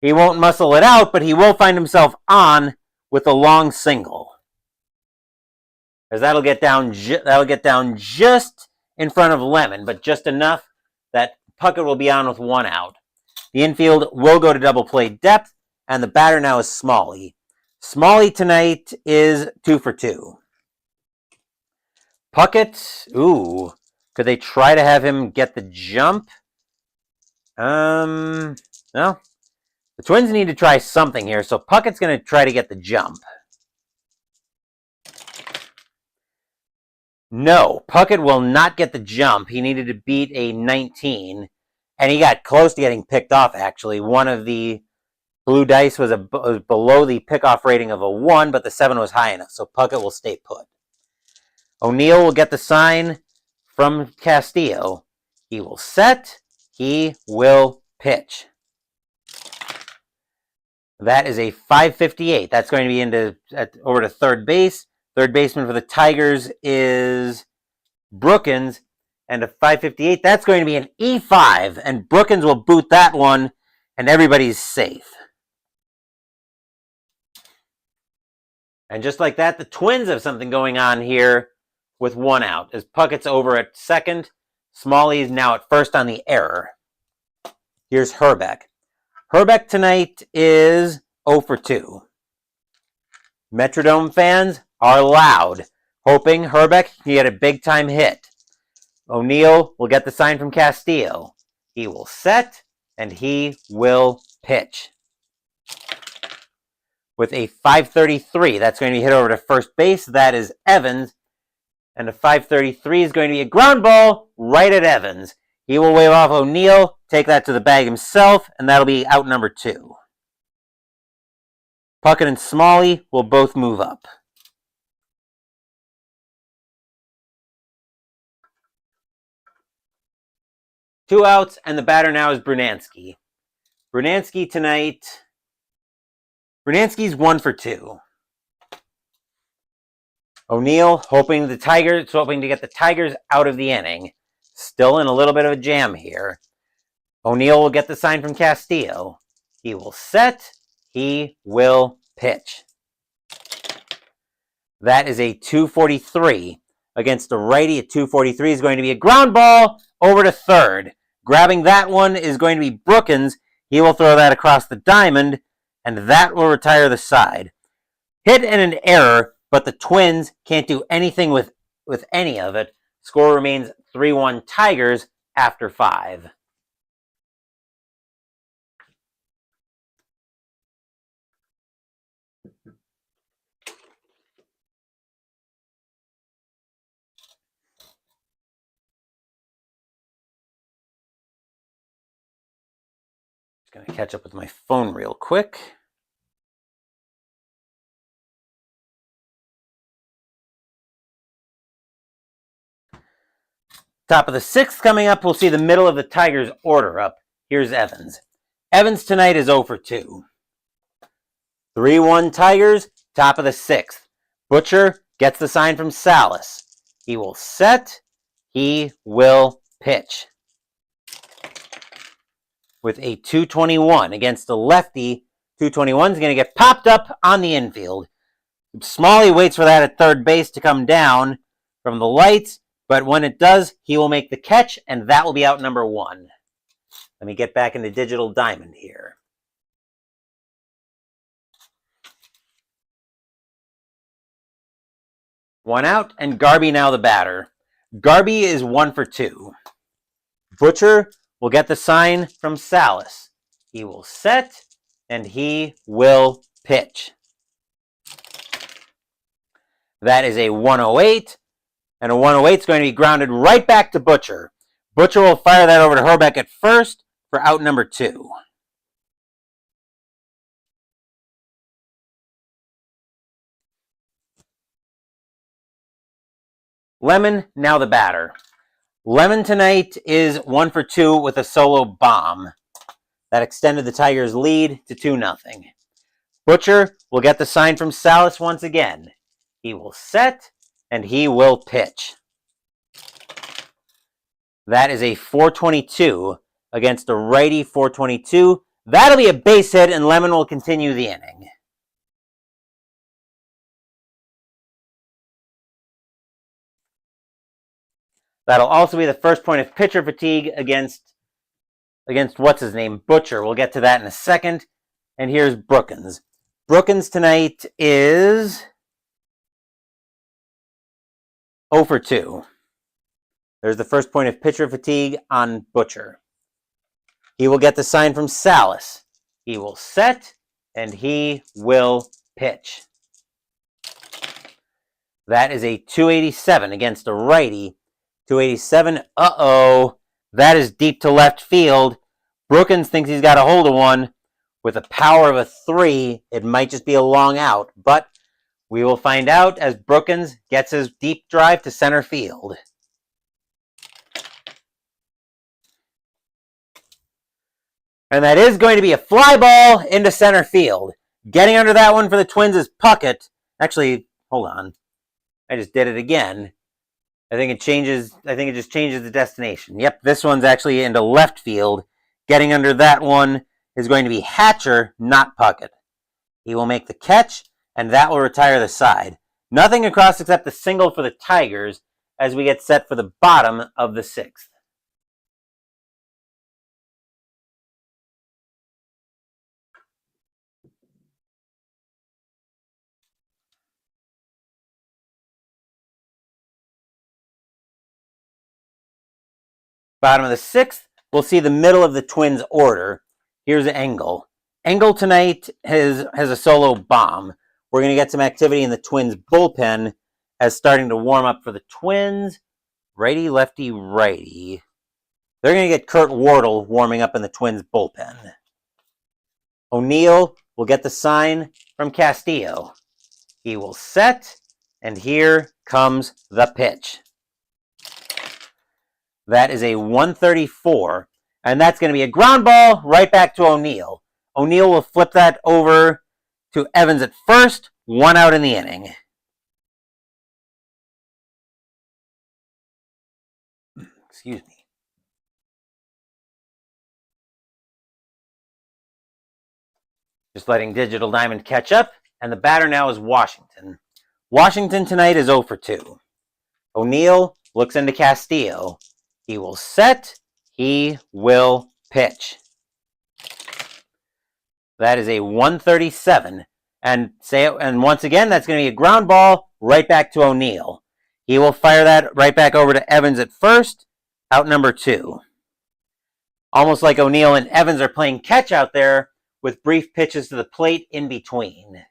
He won't muscle it out, but he will find himself on with a long single. As that'll get down just in front of Lemon, but just enough that Puckett will be on with 1 out. The infield will go to double play depth, and the batter now is Smalley. Smalley tonight is 2 for 2. Puckett, could they try to have him get the jump? No. The Twins need to try something here, so Puckett's going to try to get the jump. No, Puckett will not get the jump. He needed to beat a 19, and he got close to getting picked off, actually. One of the blue dice was below the pickoff rating of a 1, but the 7 was high enough, so Puckett will stay put. O'Neill will get the sign from Castillo. He will set. He will pitch. That is a 558. That's going to be over to third base. Third baseman for the Tigers is Brookins, and a 558. That's going to be an E5, and Brookins will boot that one, and everybody's safe. And just like that, the Twins have something going on here with 1 out. As Puckett's over at second, Smalley is now at first on the error. Here's Herbeck. Herbeck tonight is 0 for 2. Metrodome fans are loud, hoping Herbeck can get a big-time hit. O'Neill will get the sign from Castillo. He will set, and he will pitch. With a 533, that's going to be hit over to first base. That is Evans. And a 533 is going to be a ground ball right at Evans. He will wave off O'Neill, take that to the bag himself, and that'll be out number 2. Puckett and Smalley will both move up. Two outs, and the batter now is Brunansky. Brunansky tonight, Brunanski's 1 for 2. O'Neill hoping to get the Tigers out of the inning. Still in a little bit of a jam here. O'Neill will get the sign from Castillo. He will set. He will pitch. That is a 243. Against a righty at 243 is going to be a ground ball over to third. Grabbing that one is going to be Brookins. He will throw that across the diamond, and that will retire the side. Hit and an error, but the Twins can't do anything with any of it. Score remains 3-1 Tigers after 5. Just gonna catch up with my phone real quick. Top of the 6th coming up, we'll see the middle of the Tigers order up. Here's Evans. Evans tonight is 0 for 2. 3-1 Tigers, top of the 6th. Butcher gets the sign from Salas. He will set, he will pitch. With a 221 against a lefty, 221 is going to get popped up on the infield. Smalley waits for that at third base to come down from the lights. But when it does, he will make the catch, and that will be out number 1. Let me get back into Digital Diamond here. One out, and Garby now the batter. Garby is 1 for 2. Butcher will get the sign from Salas. He will set, and he will pitch. That is a 108. And a 108 is going to be grounded right back to Butcher. Butcher will fire that over to Herbeck at first for out number 2. Lemon, now the batter. Lemon tonight is 1 for 2 with a solo bomb. That extended the Tigers' lead to 2-0. Butcher will get the sign from Salas once again. He will set, and he will pitch. That is a 422 against a righty 422. That'll be a base hit, and Lemon will continue the inning. That'll also be the first point of pitcher fatigue against what's-his-name, Butcher. We'll get to that in a second. And here's Brookins. Brookins tonight is 0 for 2. There's the first point of pitcher fatigue on Butcher. He will get the sign from Salas. He will set, and he will pitch. That is a 287 against a righty. 287, that is deep to left field. Brookins thinks he's got a hold of one. With a power of a 3, it might just be a long out, but we will find out as Brookins gets his deep drive to center field. And that is going to be a fly ball into center field. Getting under that one for the Twins is Puckett. Actually, hold on. I just did it again. I think it just changes the destination. Yep, this one's actually into left field. Getting under that one is going to be Hatcher, not Puckett. He will make the catch, and that will retire the side. Nothing across except the single for the Tigers as we get set for the bottom of the 6th. Bottom of the 6th, we'll see the middle of the Twins' order. Here's Engel. Engel tonight has a solo bomb. We're going to get some activity in the Twins' bullpen as starting to warm up for the Twins. Righty, lefty, righty. They're going to get Kurt Wardle warming up in the Twins' bullpen. O'Neill will get the sign from Castillo. He will set, and here comes the pitch. That is a 134, and that's going to be a ground ball right back to O'Neill. O'Neill will flip that over to Evans at first, 1 out in the inning. Excuse me. Just letting Digital Diamond catch up, and the batter now is Washington. Washington tonight is 0 for 2. O'Neill looks into Castillo. He will set, he will pitch. That is a 137, And once again, that's going to be a ground ball right back to O'Neill. He will fire that right back over to Evans at first, out number 2. Almost like O'Neill and Evans are playing catch out there with brief pitches to the plate in between.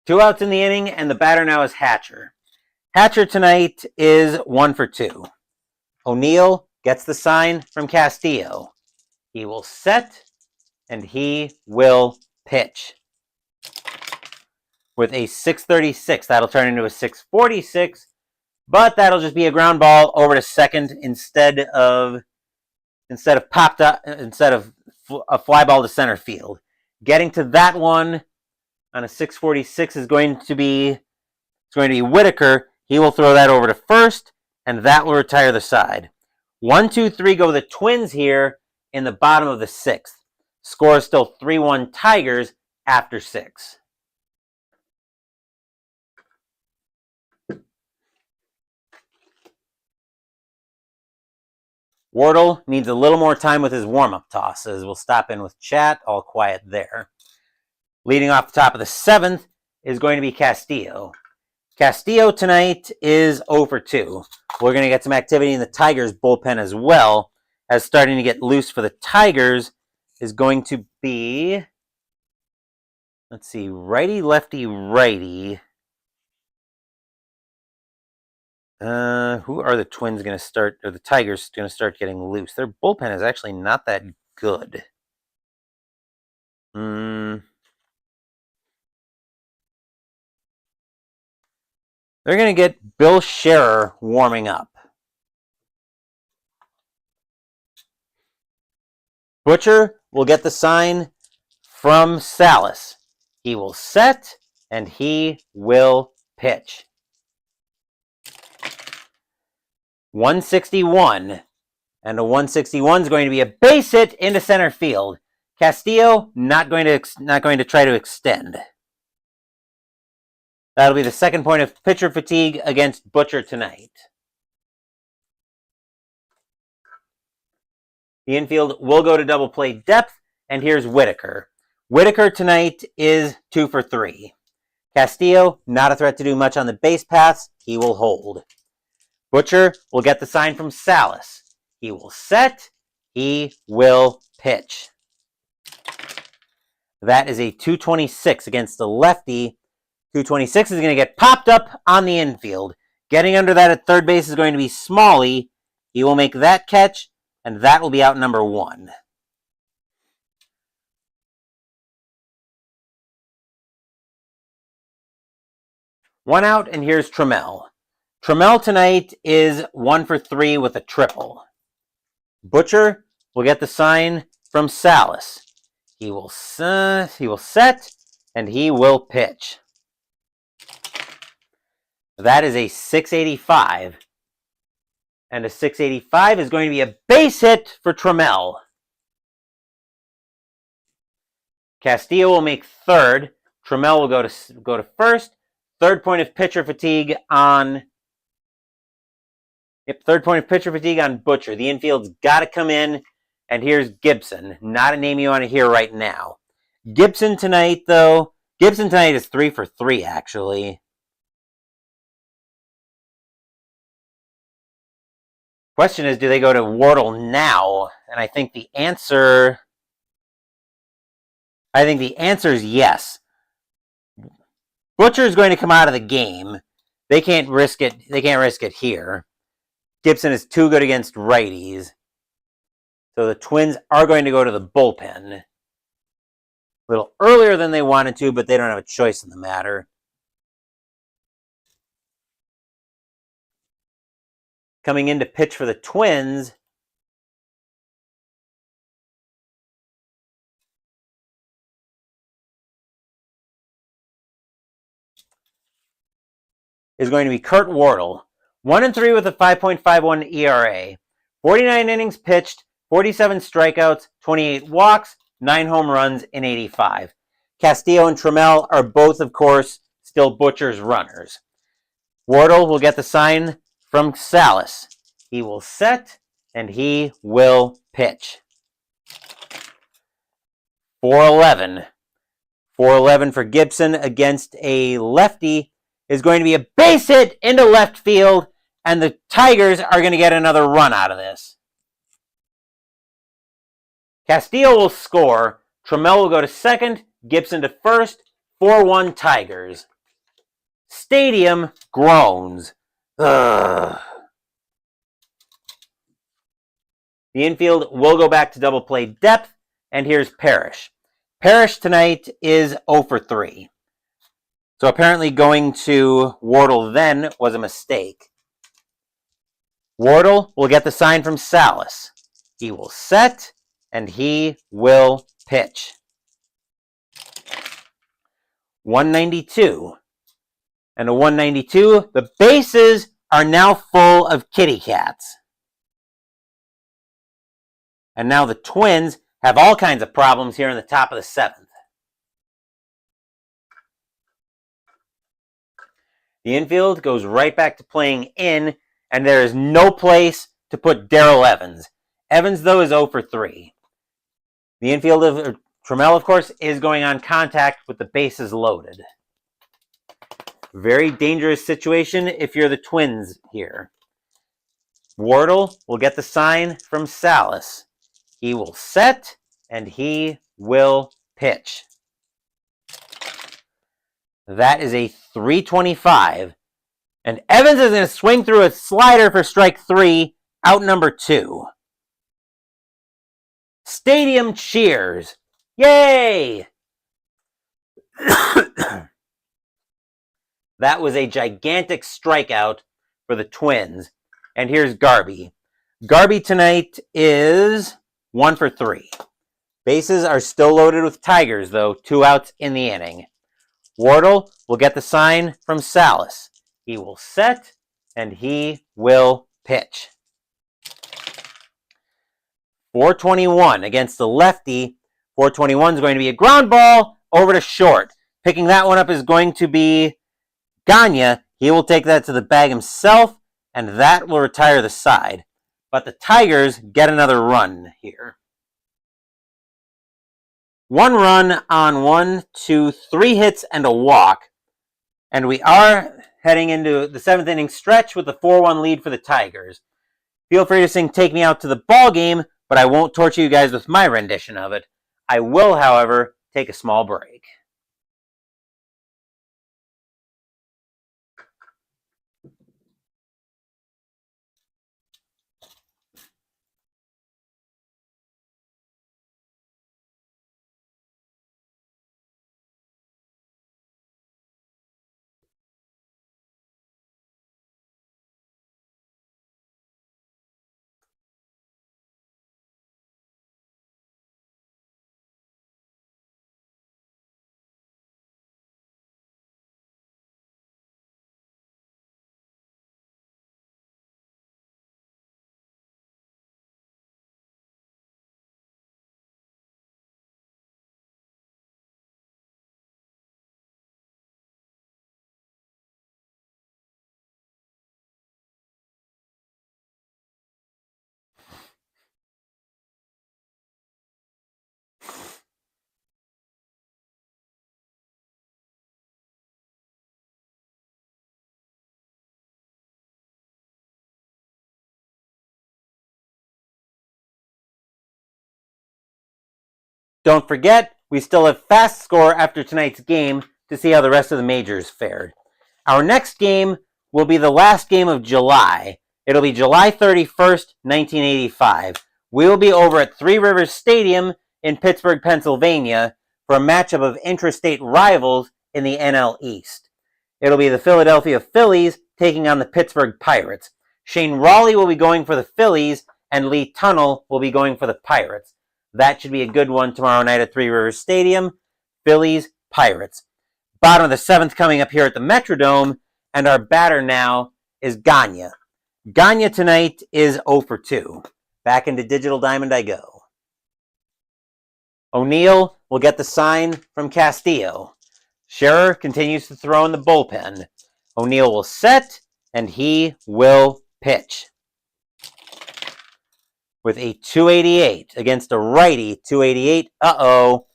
2 outs in the inning, and the batter now is Hatcher. Hatcher tonight is 1 for 2. O'Neill gets the sign from Castillo. He will set, and he will pitch. With a 636, that'll turn into a 646, but that'll just be a ground ball over to second instead of a fly ball to center field. Getting to that one on a 646 is going to be Whitaker. He will throw that over to first, and that will retire the side. 1, 2, 3 go the Twins here in the bottom of the 6th. Score is still 3-1 Tigers after 6. Wardle needs a little more time with his warm-up tosses. We'll stop in with chat, all quiet there. Leading off the top of the 7th is going to be Castillo. Castillo tonight is 0 for 2. We're going to get some activity in the Tigers bullpen as well, as starting to get loose for the Tigers is going to be, let's see, righty, lefty, righty. Who are the Twins going to start, or the Tigers going to start getting loose? Their bullpen is actually not that good. They're going to get Bill Scherer warming up. Butcher will get the sign from Salas. He will set, and he will pitch. 161, and a 161 is going to be a base hit into center field. Castillo not going to try to extend. That'll be the second point of pitcher fatigue against Butcher tonight. The infield will go to double play depth, and here's Whitaker. Whitaker tonight is 2 for 3. Castillo, not a threat to do much on the base paths. He will hold. Butcher will get the sign from Salas. He will set. He will pitch. That is a 226 against the lefty. 226 is going to get popped up on the infield. Getting under that at third base is going to be Smalley. He will make that catch, and that will be out number 1. One out, and here's Trammell. Trammell tonight is 1 for 3 with a triple. Butcher will get the sign from Salas. He will set, and he will pitch. That is a 685. And a 685 is going to be a base hit for Trammell. Castillo will make third. Trammell will go to first. Third point of pitcher fatigue on Butcher. The infield's got to come in, and here's Gibson. Not a name you want to hear right now. Gibson tonight is 3 for 3, actually. Question is, do they go to Wardle now? And I think the answer is yes. Butcher is going to come out of the game. They can't risk it. They can't risk it here. Gibson is too good against righties. So the Twins are going to go to the bullpen. A little earlier than they wanted to, but they don't have a choice in the matter. Coming in to pitch for the Twins is going to be Kurt Wardle. 1-3 with a 5.51 ERA. 49 innings pitched, 47 strikeouts, 28 walks, 9 home runs in 85. Castillo and Trammell are both, of course, still Butcher's runners. Wardle will get the sign from Salas. He will set, and he will pitch. 411. 411 for Gibson against a lefty is going to be a base hit into left field, and the Tigers are going to get another run out of this. Castillo will score. Trammell will go to second. Gibson to first. 4-1 Tigers. Stadium groans. Ugh. The infield will go back to double play depth, and here's Parrish. Parrish tonight is 0 for 3. So apparently going to Wardle then was a mistake. Wardle will get the sign from Salas. He will set, and he will pitch. 192. And a 192, the bases are now full of kitty cats. And now the Twins have all kinds of problems here in the top of the 7th. The infield goes right back to playing in, and there is no place to put Darrell Evans. Evans, though, is 0 for 3. The infield of Trammell, of course, is going on contact with the bases loaded. Very dangerous situation if you're the Twins here. Wardle will get the sign from Salas. He will set, and he will pitch. That is a 325. And Evans is going to swing through a slider for strike 3, out number 2. Stadium cheers. Yay! That was a gigantic strikeout for the Twins. And here's Garby. Garby tonight is 1 for 3. Bases are still loaded with Tigers, though. 2 outs in the inning. Wardle will get the sign from Salas. He will set, and he will pitch. 421 against the lefty. 421 is going to be a ground ball over to short. Picking that one up is going to be Gagne. He will take that to the bag himself, and that will retire the side. But the Tigers get another run here. 1 run on 1, 2, 3 hits and a walk. And we are heading into the 7th inning stretch with the 4-1 lead for the Tigers. Feel free to sing Take Me Out to the Ball Game, but I won't torture you guys with my rendition of it. I will, however, take a small break. Don't forget, we still have fast score after tonight's game to see how the rest of the majors fared. Our next game will be the last game of July. It'll be July 31st, 1985. We will be over at Three Rivers Stadium in Pittsburgh, Pennsylvania for a matchup of intrastate rivals in the NL East. It'll be the Philadelphia Phillies taking on the Pittsburgh Pirates. Shane Raleigh will be going for the Phillies, and Lee Tunnell will be going for the Pirates. That should be a good one tomorrow night at Three Rivers Stadium. Phillies, Pirates. Bottom of the 7th coming up here at the Metrodome, and our batter now is Gagne. Gagne tonight is 0 for 2. Back into Digital Diamond I go. O'Neill will get the sign from Castillo. Scherer continues to throw in the bullpen. O'Neill will set, and he will pitch. With a 288 against a righty 288. Uh-oh.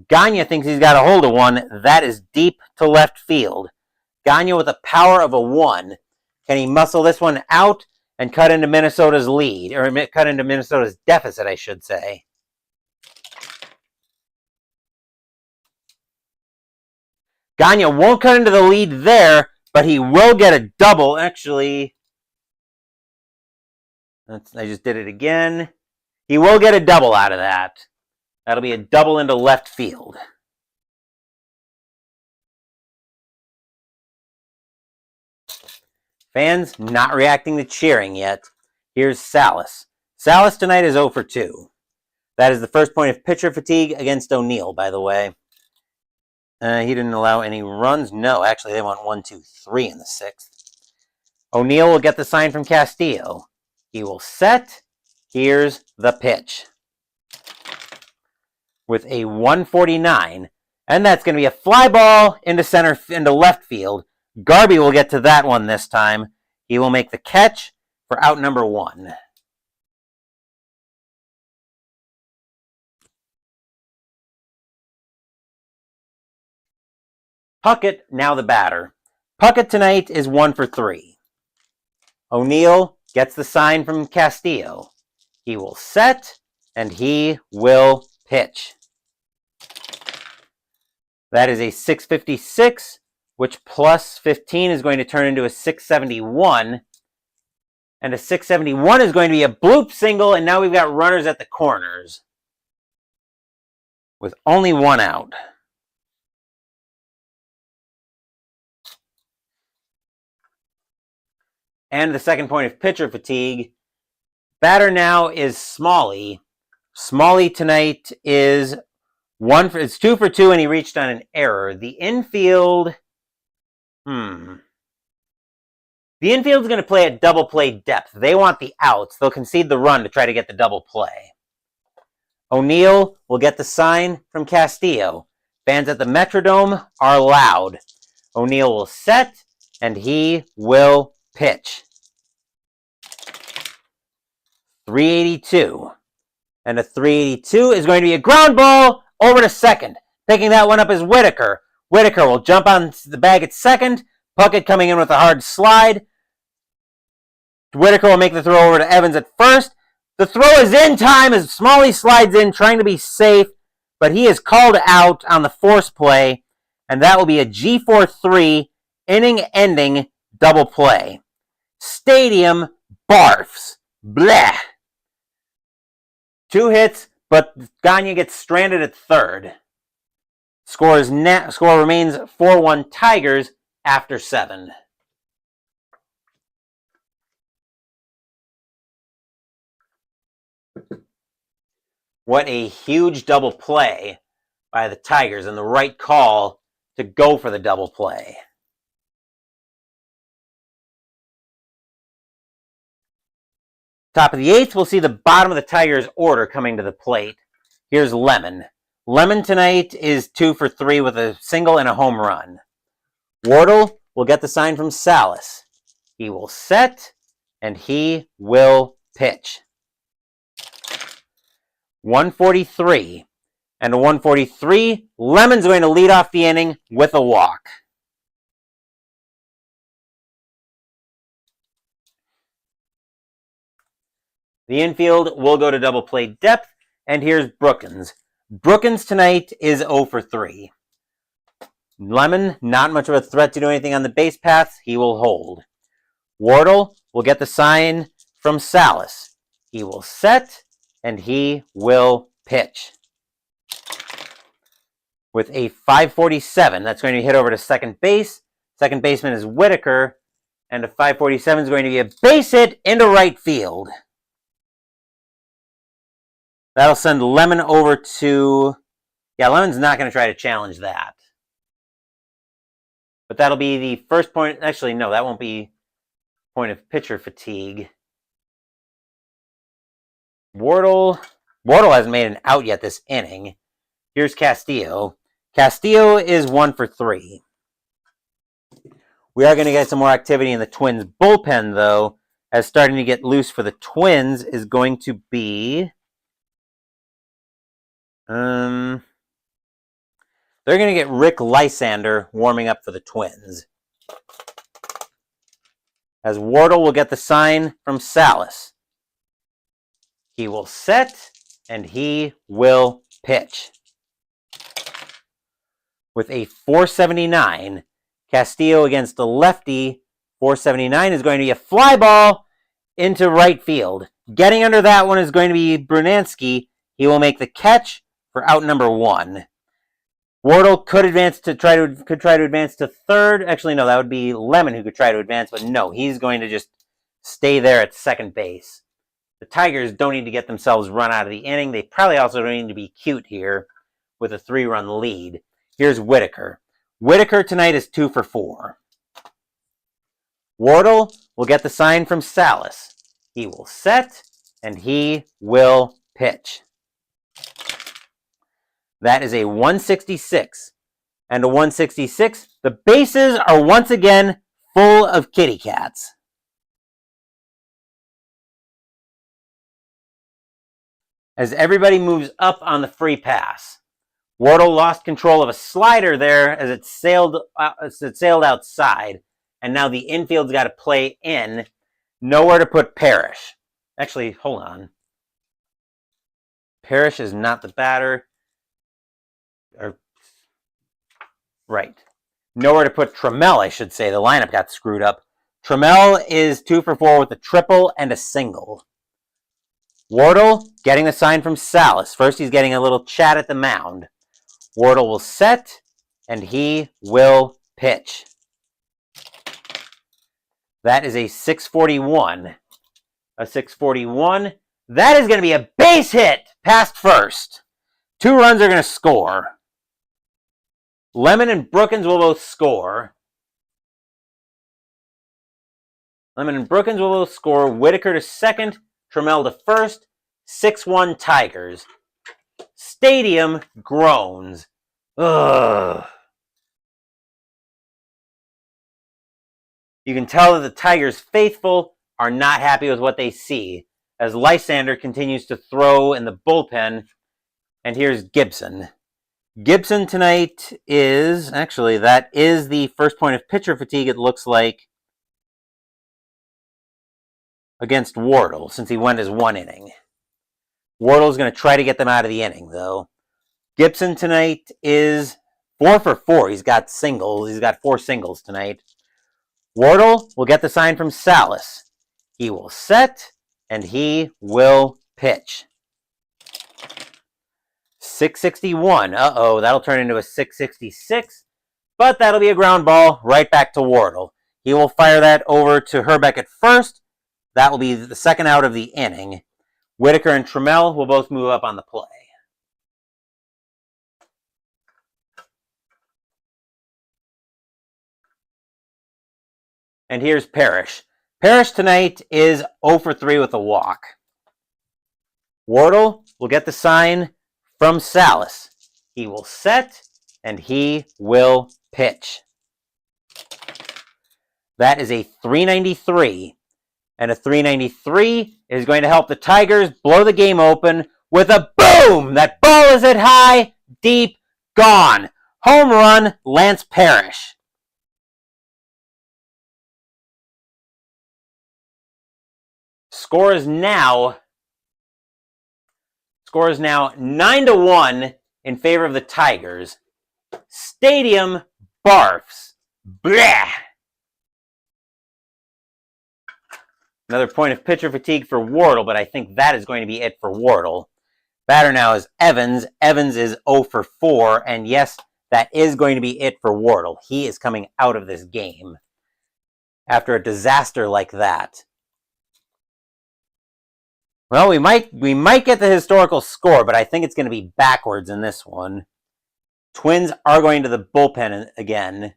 Gagne thinks he's got a hold of one. That is deep to left field. Gagne with a power of a 1. Can he muscle this one out and cut into Minnesota's lead, or cut into Minnesota's deficit, I should say? Gagne won't cut into the lead there, but he will get a double. Actually, I just did it again. He will get a double out of that. That'll be a double into left field. Fans not reacting to cheering yet. Here's Salas. Salas tonight is 0 for 2. That is the first point of pitcher fatigue against O'Neill, by the way. He didn't allow any runs. No, actually, they went 1, 2, 3 in the 6th. O'Neill will get the sign from Castillo. He will set. Here's the pitch. With a 149. And that's going to be a fly ball into left field. Garby will get to that one this time. He will make the catch for out number 1. Puckett, now the batter. Puckett tonight is 1 for 3. O'Neill gets the sign from Castillo. He will set, and he will pitch. That is a 656, which plus 15 is going to turn into a 671. And a 671 is going to be a bloop single, and now we've got runners at the corners with only 1 out. And the second point of pitcher fatigue. Batter now is Smalley. Smalley tonight is it's 2 for 2, and he reached on an error. The infield, the infield's going to play at double play depth. They want the outs. They'll concede the run to try to get the double play. O'Neill will get the sign from Castillo. Fans at the Metrodome are loud. O'Neill will set, and he will pitch. 382. And a 382 is going to be a ground ball over to second. Picking that one up is Whitaker. Whitaker will jump on the bag at second. Puckett coming in with a hard slide. Whitaker will make the throw over to Evans at first. The throw is in time as Smalley slides in, trying to be safe, but he is called out on the force play, and that will be a G4-3 inning-ending double play. Stadium barfs. Bleh. 2 hits, but Gagne gets stranded at third. Score remains 4-1 Tigers after 7. What a huge double play by the Tigers, and the right call to go for the double play. Top of the 8th, we'll see the bottom of the Tigers' order coming to the plate. Here's Lemon. Lemon tonight is 2 for 3 with a single and a home run. Wardle will get the sign from Salas. He will set, and he will pitch. 143. And a 143, Lemon's going to lead off the inning with a walk. The infield will go to double play depth, and here's Brookins. Brookins tonight is 0 for 3. Lemon, not much of a threat to do anything on the base paths. He will hold. Wardle will get the sign from Salas. He will set, and he will pitch. With a 547, that's going to be hit over to second base. Second baseman is Whitaker, and a 547 is going to be a base hit into right field. That'll send Lemon over to... Yeah, Lemon's not going to try to challenge that. But that'll be the first point... Actually, no, that won't be point of pitcher fatigue. Wardle hasn't made an out yet this inning. Here's Castillo. Castillo is 1 for 3. We are going to get some more activity in the Twins bullpen, though, as starting to get loose for the Twins is going to be... They're going to get Rick Lysander warming up for the Twins. As Wardle will get the sign from Salas. He will set, and he will pitch. With a 479, Castillo against a lefty. 479 is going to be a fly ball into right field. Getting under that one is going to be Brunansky. He will make the catch for out number 1. Wardle could try to advance to third. Actually, no, that would be Lemon who could try to advance, but no, he's going to just stay there at second base. The Tigers don't need to get themselves run out of the inning. They probably also don't need to be cute here with a 3-run lead. Here's Whitaker. Whitaker tonight is 2 for 4. Wardle will get the sign from Salas. He will set, and he will pitch. That is a 166. And a 166. The bases are once again full of kitty cats. As everybody moves up on the free pass. Wardle lost control of a slider there as it sailed outside. And now the infield's got to play in. Nowhere to put Parrish. Actually, hold on. Parrish is not the batter. Right. Nowhere to put Trammell, I should say. The lineup got screwed up. Trammell is 2 for 4 with a triple and a single. Wardle getting the sign from Salas. First, he's getting a little chat at the mound. Wardle will set, and he will pitch. That is a 641. A 641. That is going to be a base hit past first. 2 runs are going to score. Lemon and Brookins will both score. Whitaker to second. Trammell to first. 6-1 Tigers. Stadium groans. Ugh. You can tell that the Tigers faithful are not happy with what they see as Lysander continues to throw in the bullpen. And here's Gibson. Gibson tonight is, actually, that is the first point of pitcher fatigue, it looks like, against Wardle, since he went his 1 inning. Wardle's going to try to get them out of the inning, though. Gibson tonight is 4 for 4. He's got 4 singles tonight. Wardle will get the sign from Salas. He will set, and he will pitch. 661. Uh-oh, that'll turn into a 666. But that'll be a ground ball right back to Wardle. He will fire that over to Herbeck at first. That will be the second out of the inning. Whitaker and Trammell will both move up on the play. And here's Parrish. Parrish tonight is 0 for 3 with a walk. Wardle will get the sign from Salas. He will set, and he will pitch. That is a 393. And a 393 is going to help the Tigers blow the game open with a boom! That ball is hit high, deep, gone. Home run, Lance Parrish. Score is now 9-1 in favor of the Tigers. Stadium barfs. Blah. Another point of pitcher fatigue for Wardle, but I think that is going to be it for Wardle. Batter now is Evans. Evans is 0 for 4, and yes, that is going to be it for Wardle. He is coming out of this game after a disaster like that. Well, we might get the historical score, but I think it's going to be backwards in this one. Twins are going to the bullpen again.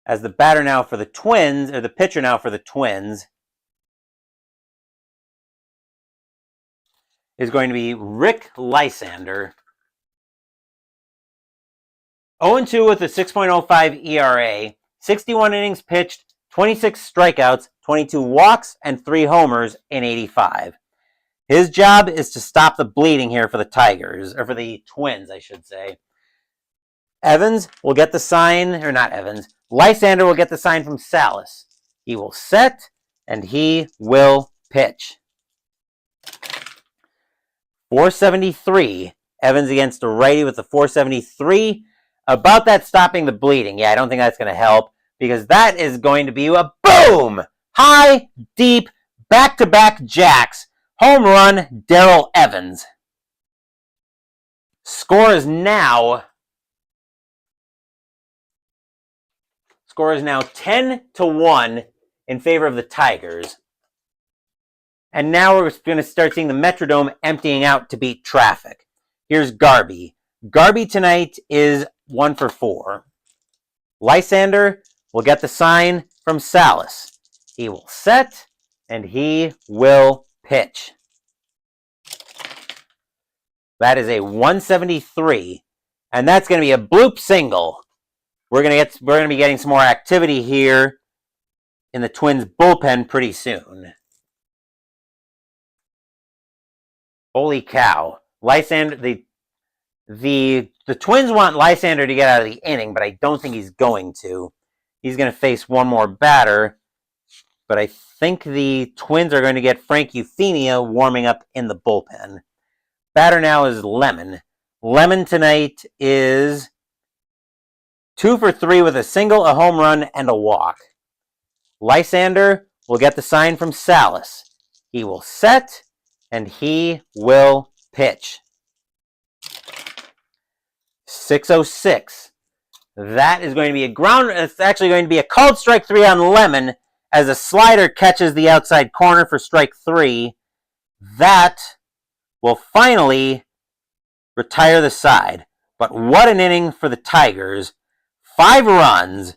As the batter now for the Twins, or the pitcher now for the Twins, is going to be Rick Lysander. 0-2 with a 6.05 ERA, 61 innings pitched, 26 strikeouts, 22 walks, and 3 homers in 85. His job is to stop the bleeding here for the Tigers, or for the Twins, I should say. Evans will get the sign, or not Evans, Lysander will get the sign from Salas. He will set, and he will pitch. 473. Evans against a righty with the 473. About that stopping the bleeding. Yeah, I don't think that's going to help, because that is going to be a boom! High, deep, back-to-back jacks. Home run, Darrell Evans. Score is now 10-1 in favor of the Tigers. And now we're going to start seeing the Metrodome emptying out to beat traffic. Here's Garby. Garby tonight is 1 for 4. Lysander will get the sign from Salas. He will set, and he will pitch. That is a 173, and that's going to be a bloop single. We're going to be getting some more activity here in the Twins bullpen pretty soon. Holy cow. Lysander, the Twins want Lysander to get out of the inning, but I don't think he's going to. He's going to face one more batter, but I think the Twins are going to get Frank Euphemia warming up in the bullpen. Batter now is Lemon. Lemon tonight is 2 for 3 with a single, a home run, and a walk. Lysander will get the sign from Salas. He will set, and he will pitch. 606. That is going to be a ground. It's actually going to be a called strike 3 on Lemon as a slider catches the outside corner for strike 3. That will finally retire the side. But what an inning for the Tigers. 5 runs.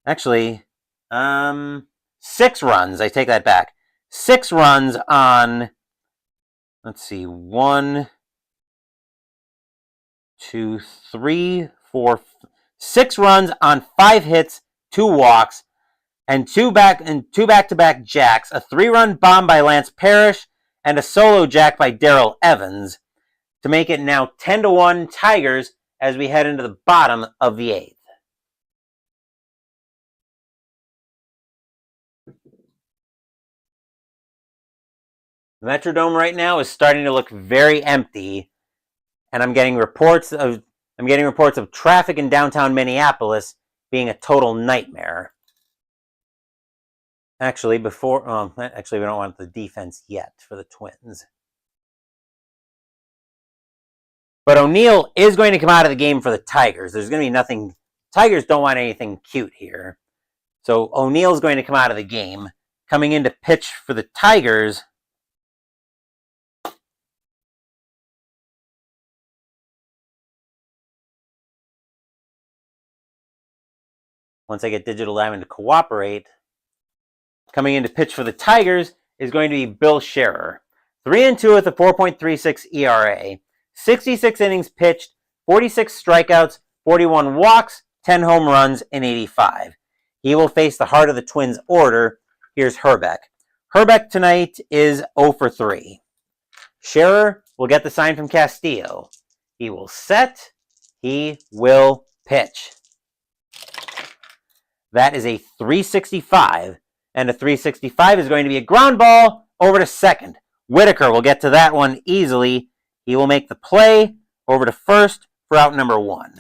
Actually, 6 runs. I take that back. 6 runs on, let's see, 1, 2, 3, 4, 6 runs on 5 hits, 2 walks, and 2 back-to-back jacks, a 3-run bomb by Lance Parrish, and a solo jack by Darrell Evans to make it now 10-1 Tigers as we head into the bottom of the 8th. The Metrodome right now is starting to look very empty, and I'm getting reports of traffic in downtown Minneapolis being a total nightmare. Actually, we don't want the defense yet for the Twins. But O'Neill is going to come out of the game for the Tigers. There's going to be nothing. Tigers don't want anything cute here. So O'Neill's going to come out of the game. Coming in to pitch for the Tigers, once I get Digital Diamond to cooperate, coming in to pitch for the Tigers is going to be Bill Scherer. 3-2 with a 4.36 ERA. 66 innings pitched, 46 strikeouts, 41 walks, 10 home runs, and 85. He will face the heart of the Twins' order. Here's Herbeck. Herbeck tonight is 0 for 3. Scherer will get the sign from Castillo. He will set. He will pitch. That is a 365, and a 365 is going to be a ground ball over to second. Whitaker will get to that one easily. He will make the play over to first for out number 1.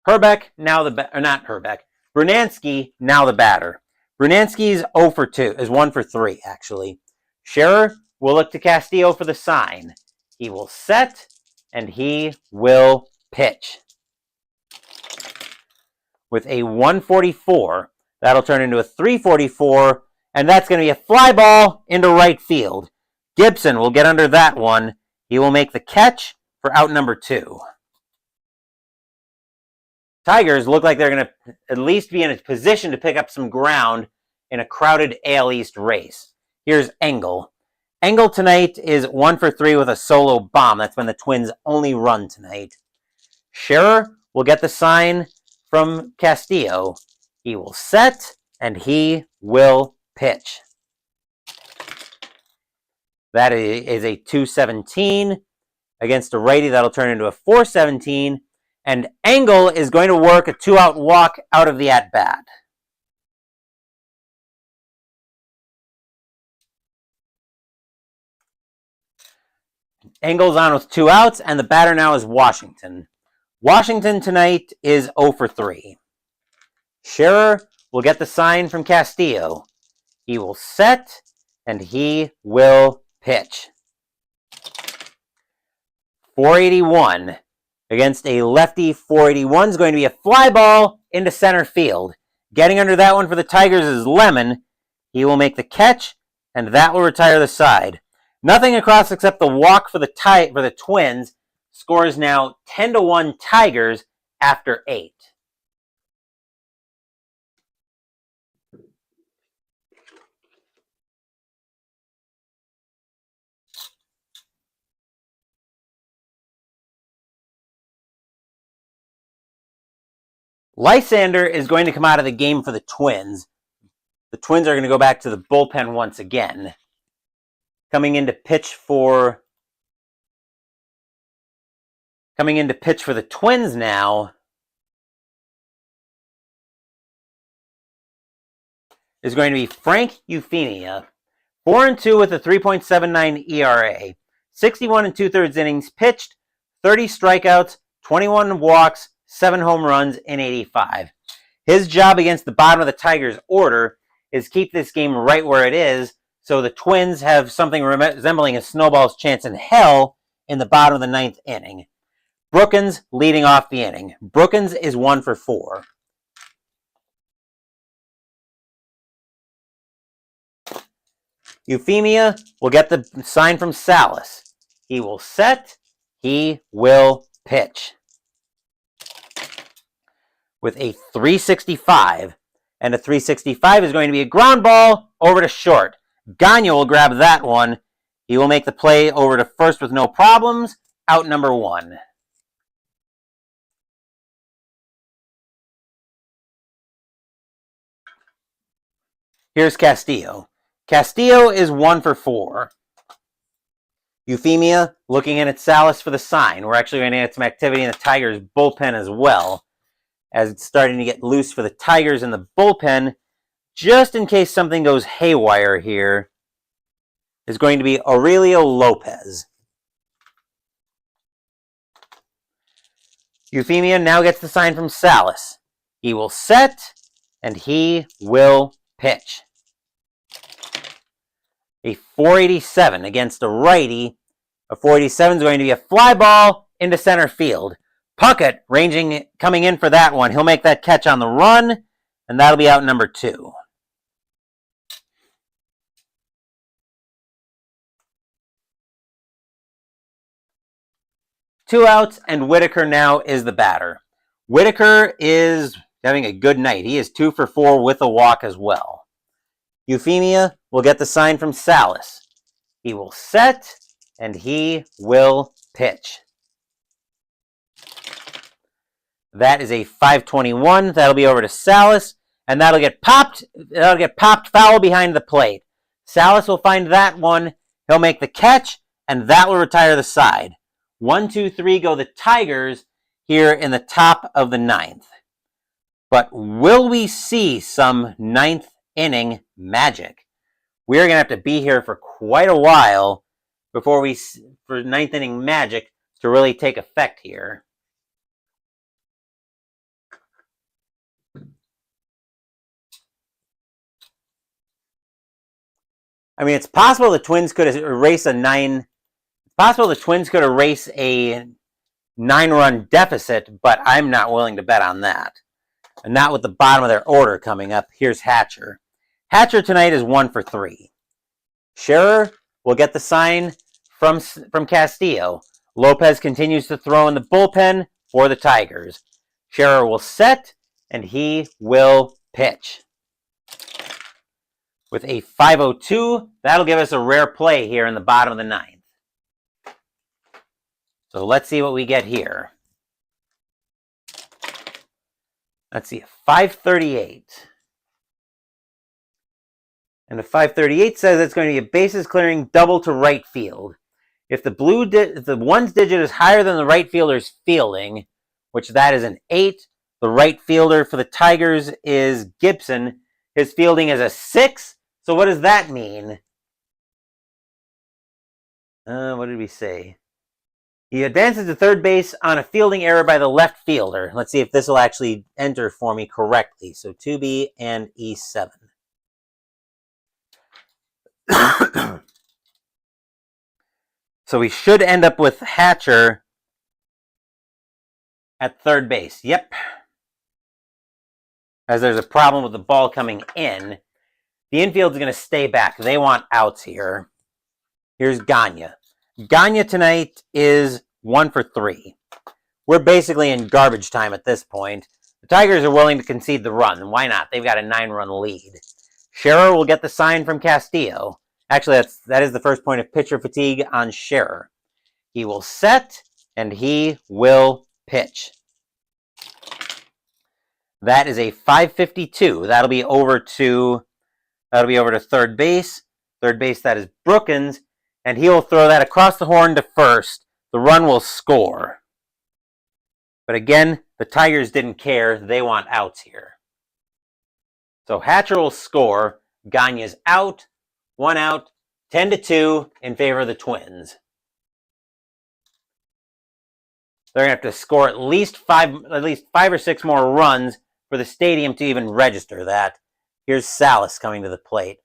Brunansky now the batter. Brunansky's 0 for 2, is 1 for 3 actually. Scherer will look to Castillo for the sign. He will set, and he will pitch. With a 144, that'll turn into a 344, and that's going to be a fly ball into right field. Gibson will get under that one. He will make the catch for out number 2. Tigers look like they're going to at least be in a position to pick up some ground in a crowded AL East race. Here's Engel. Engel tonight is 1 for 3 with a solo bomb. That's been the Twins' only run tonight. Scherer will get the sign from Castillo. He will set, and he will pitch. That is a 217 against a righty. That'll turn into a 417. And Engel is going to work a 2-out walk out of the at-bat. Engel's on with 2 outs, and the batter now is Washington. Washington tonight is 0 for 3. Scherer will get the sign from Castillo. He will set, and he will pitch. 481 against a lefty. 481 is going to be a fly ball into center field. Getting under that one for the Tigers is Lemon. He will make the catch, and that will retire the side. Nothing across except the walk for the Twins. Score is now 10-1 Tigers after 8. Lysander is going to come out of the game for the Twins. The Twins are going to go back to the bullpen once again. Coming in to pitch for the Twins now is going to be Frank Euphemia. 4-2 with a 3.79 ERA. 61 2/3 innings pitched, 30 strikeouts, 21 walks, 7 home runs in 85. His job against the bottom of the Tigers' order is keep this game right where it is, so the Twins have something resembling a snowball's chance in hell in the bottom of the 9th inning. Brookins leading off the inning. Brookins is 1 for 4. Euphemia will get the sign from Salas. He will set. He will pitch. With a 365. And a 365 is going to be a ground ball over to short. Gagne will grab that one. He will make the play over to first with no problems. Out number 1. Here's Castillo. Castillo is 1 for 4. Euphemia looking in at Salas for the sign. We're actually going to get some activity in the Tigers' bullpen as well, as it's starting to get loose for the Tigers in the bullpen. Just in case something goes haywire here, is going to be Aurelio Lopez. Euphemia now gets the sign from Salas. He will set, and he will pitch. A 487 against a righty. A 487 is going to be a fly ball into center field. Puckett coming in for that one. He'll make that catch on the run, and that'll be out number 2. Two outs, and Whitaker now is the batter. Whitaker is having a good night. He is 2 for 4 with a walk as well. Euphemia will get the sign from Salas. He will set, and he will pitch. That is a 521. That'll be over to Salas, and that'll get popped foul behind the plate. Salas will find that one. He'll make the catch, and that will retire the side. 1, 2, 3 go the Tigers here in the top of the 9th. But will we see some 9th inning magic? We're going to have to be here for quite a while for 9th inning magic to really take effect here. I mean, it's possible the Twins could erase a 9-run deficit, but I'm not willing to bet on that. And not with the bottom of their order coming up. Here's Hatcher. Hatcher tonight is 1 for 3. Scherer will get the sign from Castillo. Lopez continues to throw in the bullpen for the Tigers. Scherer will set, and he will pitch. With a 502, that'll give us a rare play here in the bottom of the 9th. So let's see what we get here. Let's see, 538. And the 538 says it's going to be a bases clearing double to right field. If the ones digit is higher than the right fielder's fielding, which that is an 8, the right fielder for the Tigers is Gibson. His fielding is a 6. So what does that mean? What did we say? He advances to third base on a fielding error by the left fielder. Let's see if this will actually enter for me correctly. So 2B and E7. So we should end up with Hatcher at third base. Yep. As there's a problem with the ball coming in. The infield is going to stay back. They want outs here. Here's Gagne. Gagne tonight is 1 for 3. We're basically in garbage time at this point. The Tigers are willing to concede the run. Why not? They've got a 9-run lead. Scherer will get the sign from Castillo. Actually, that is the first point of pitcher fatigue on Scherer. He will set, and he will pitch. That is a 552. That'll be over to third base. Third base, that is Brookins, and he will throw that across the horn to first. The run will score. But again, the Tigers didn't care. They want outs here. So Hatcher will score. Gagne's out. 1 out. 10-2 in favor of the Twins. They're going to have to score at least five or six more runs for the stadium to even register that. Here's Salas coming to the plate.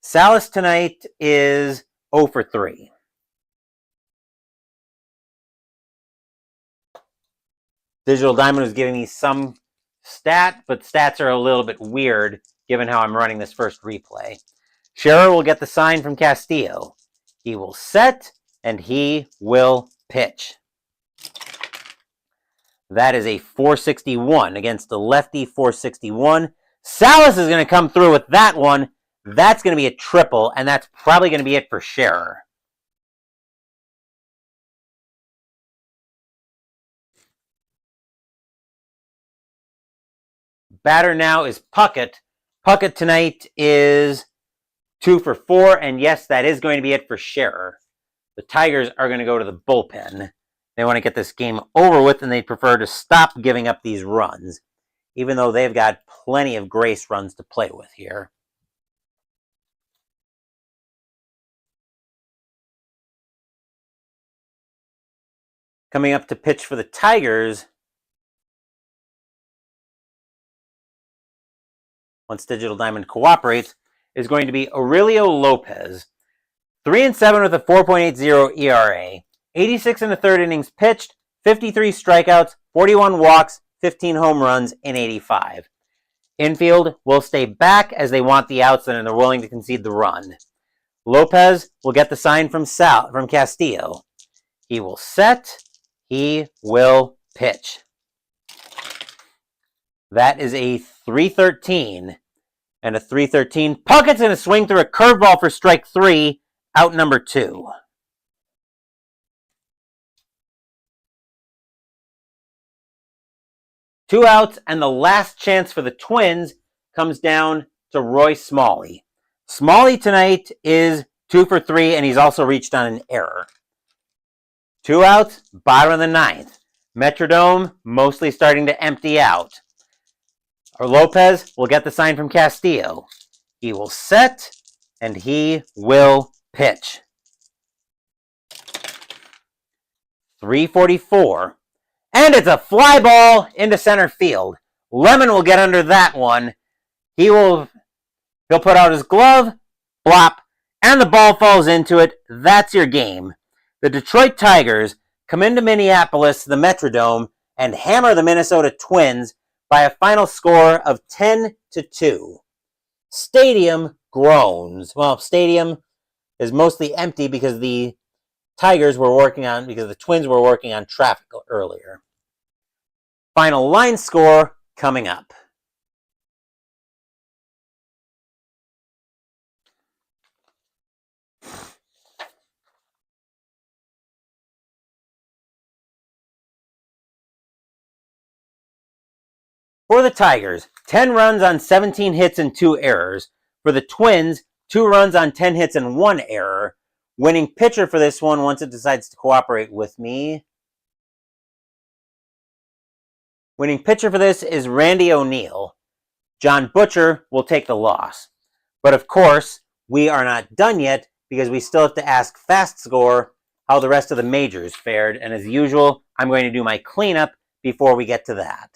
Salas tonight is 0 for 3. Digital Diamond was giving me some stat, but stats are a little bit weird given how I'm running this first replay. Scherer will get the sign from Castillo. He will set, and he will pitch. That is a 461 against the lefty 461. Salas is going to come through with that one. That's going to be a triple, and that's probably going to be it for Scherer. Batter now is Puckett. Puckett tonight is 2 for 4, and yes, that is going to be it for Scherer. The Tigers are going to go to the bullpen. They want to get this game over with, and they prefer to stop giving up these runs, even though they've got plenty of grace runs to play with here. Coming up to pitch for the Tigers, once Digital Diamond cooperates, is going to be Aurelio Lopez. 3-7 with a 4.80 ERA. 86 in the third innings pitched, 53 strikeouts, 41 walks, 15 home runs in 85. Infield will stay back as they want the outs and they're willing to concede the run. Lopez will get the sign from Castillo. He will set. He will pitch. That is a 3-13. And a 3-13. Puckett's going to swing through a curveball for strike 3, out number 2. Two outs, and the last chance for the Twins comes down to Roy Smalley. Smalley tonight is 2 for 3, and he's also reached on an error. 2 outs, bottom of the 9th. Metrodome mostly starting to empty out. Lopez will get the sign from Castillo. He will set, and he will pitch. 344. And it's a fly ball into center field. Lemon will get under that one. He'll put out his glove, blop, and the ball falls into it. That's your game. The Detroit Tigers come into Minneapolis, the Metrodome, and hammer the Minnesota Twins by a final score of 10-2. Stadium groans. Well, stadium is mostly empty because the Twins were working on traffic earlier. Final line score coming up. For the Tigers, 10 runs on 17 hits and 2 errors. For the Twins, 2 runs on 10 hits and 1 error. Winning pitcher for this one, once it decides to cooperate with me. Winning pitcher for this is Randy O'Neal. John Butcher will take the loss. But of course, we are not done yet because we still have to ask Fast Score how the rest of the majors fared. And as usual, I'm going to do my cleanup before we get to that.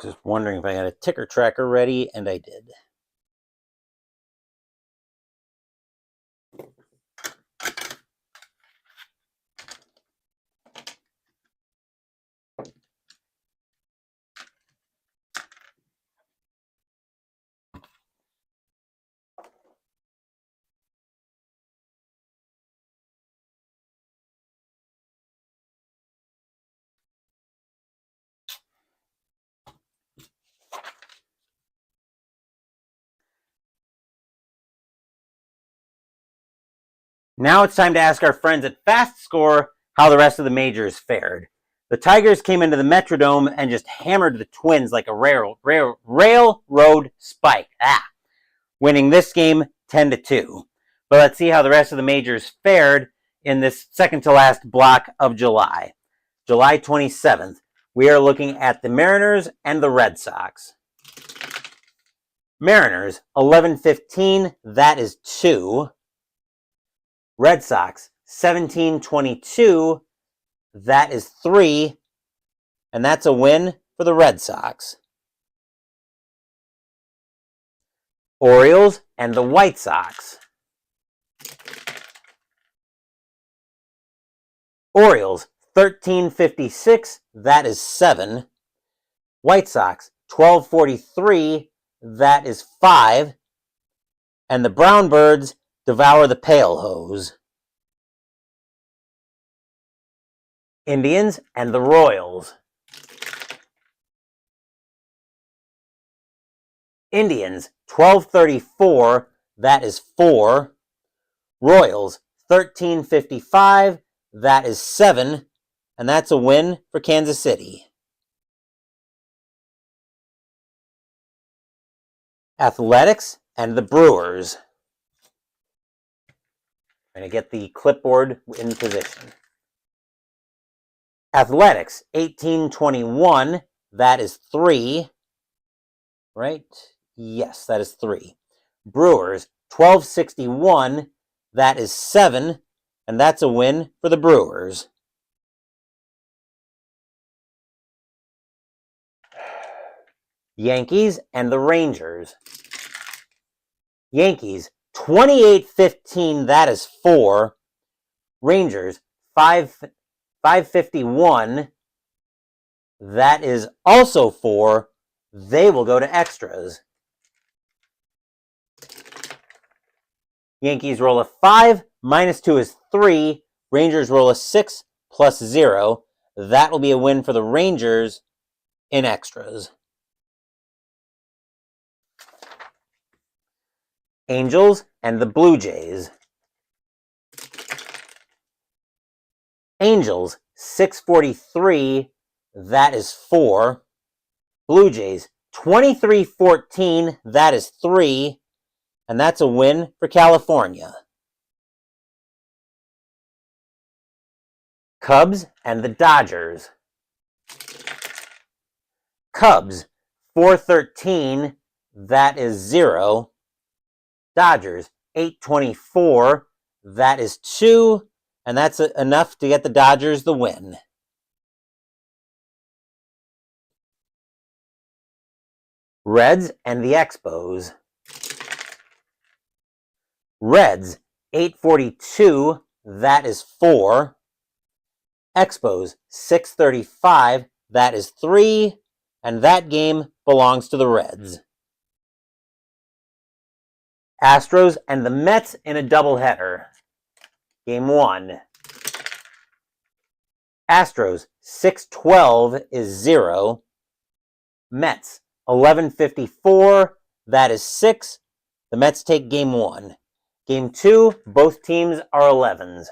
Just wondering if I had a ticker tracker ready, and I did. Now it's time to ask our friends at Fast Score how the rest of the majors fared. The Tigers came into the Metrodome and just hammered the Twins like a railroad spike. Winning this game 10-2. But let's see how the rest of the majors fared in this second to last block of July. July 27th, we are looking at the Mariners and the Red Sox. Mariners, 11-15, that is 2. Red Sox, 17-22, that is 3, and that's a win for the Red Sox. Orioles and the White Sox. Orioles, 13-56, that is 7. White Sox, 12-43, that is 5. And the Brown Birds devour the Pale Hose. Indians and the Royals. Indians, 12-34, that is 4. Royals, 13-55, that is 7. And that's a win for Kansas City. Athletics and the Brewers. I'm going to get the clipboard in position. Athletics, 18-21, that is 3. Right? Yes, that is 3. Brewers, 12-61, that is 7. And that's a win for the Brewers. Yankees and the Rangers. Yankees, 28-15, that is 4. Rangers, 551, that is also 4. They will go to extras. Yankees roll a 5, minus 2 is 3. Rangers roll a 6, plus 0. That will be a win for the Rangers in extras. Angels and the Blue Jays. Angels, 643, that is 4. Blue Jays, 23-14, that is 3. And that's a win for California. Cubs and the Dodgers. Cubs, 413, that is 0. Dodgers, 824, that is 2. and that's enough to get the Dodgers the win. Reds and the Expos. Reds, 842, that is 4. Expos, 635, that is 3. And that game belongs to the Reds. Astros and the Mets in a doubleheader. Game 1. Astros, 612 is 0. Mets, 1154, that is 6. The Mets take game 1. Game 2, both teams are 11s.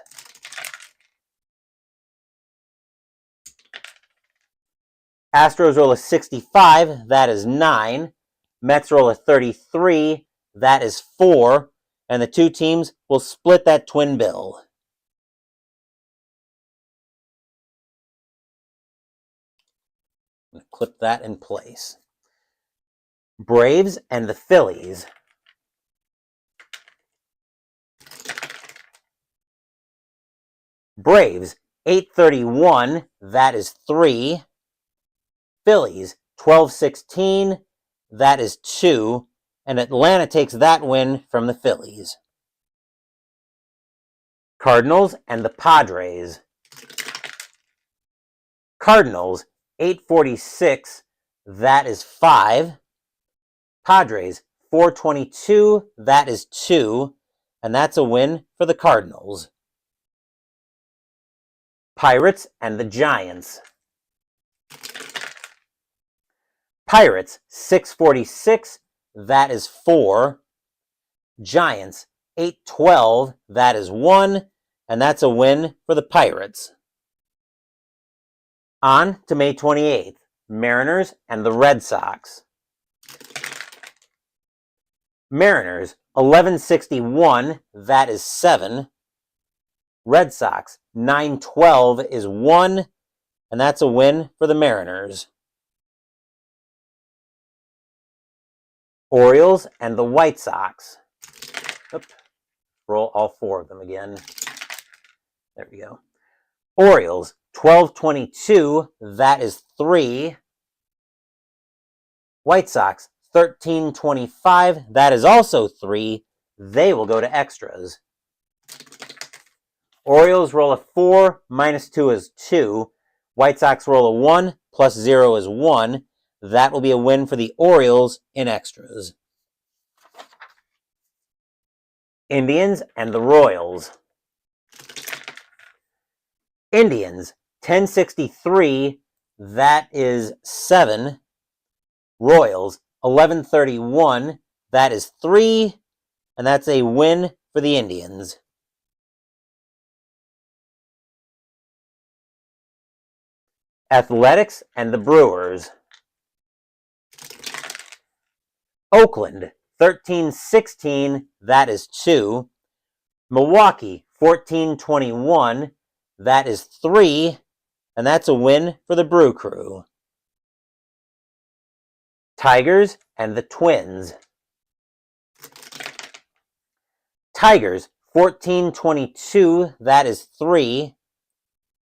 Astros roll a 65, that is 9. Mets roll a 33, that is 4. And the two teams will split that twin bill. I'm going to clip that in place. Braves and the Phillies. Braves, 831, that is 3. Phillies, 1216, that is 2. And Atlanta takes that win from the Phillies. Cardinals and the Padres. Cardinals, 846, that is 5. Padres, 422, that is 2. And that's a win for the Cardinals. Pirates and the Giants. Pirates, 646, that is 4. Giants, 812, that is 1. And that's a win for the Pirates. On to May 28th, Mariners and the Red Sox. Mariners, 1161, that is 7. Red Sox, 912 is 1, and that's a win for the Mariners. Orioles and the White Sox. Oops. Roll all 4 of them again. There we go. Orioles, 1222, that is 3. White Sox, 1325, that is also 3. They will go to extras. Orioles roll a 4, minus 2 is 2. White Sox roll a 1, plus 0 is 1. That will be a win for the Orioles in extras. Indians and the Royals. Indians, 1063, that is 7. Royals, 1131, that is 3. And that's a win for the Indians. Athletics and the Brewers. Oakland, 1316, that is 2. Milwaukee, 1421, that is 3. And that's a win for the Brew Crew. Tigers and the Twins. Tigers, 1422, that is 3.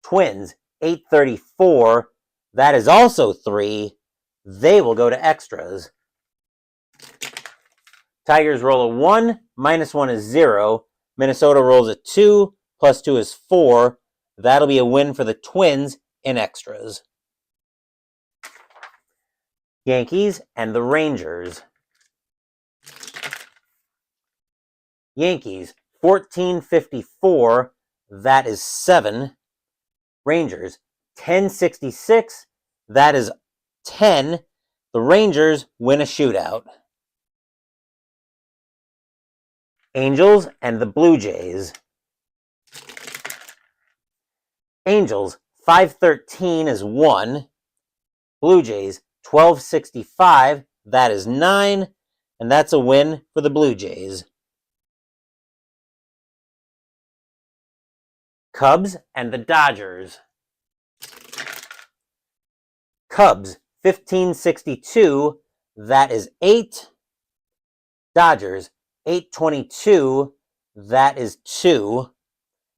Twins, 834, that is also 3. They will go to extras. Tigers roll a 1, minus 1 is 0. Minnesota rolls a 2, plus 2 is 4. That'll be a win for the Twins in extras. Yankees and the Rangers. Yankees, 1454, that is 7. Rangers, 1066, that is 10. The Rangers win a shootout. Angels and the Blue Jays. Angels, 513 is 1. Blue Jays, 1265, that is 9. And that's a win for the Blue Jays. Cubs and the Dodgers. Cubs, 1562, that is 8. Dodgers, 822, that is 2.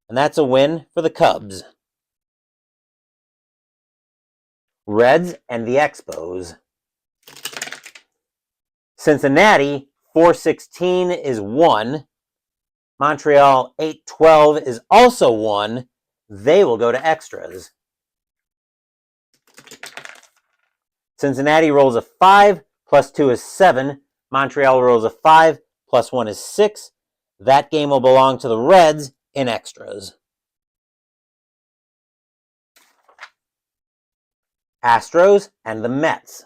and that's a win for the Cubs. Reds and the Expos. Cincinnati 416 is 1. Montreal 812 is also 1. They will go to extras. Cincinnati rolls a 5, plus 2 is 7. Montreal rolls a 5, plus 1 is 6. That game will belong to the Reds in extras. Astros and the Mets.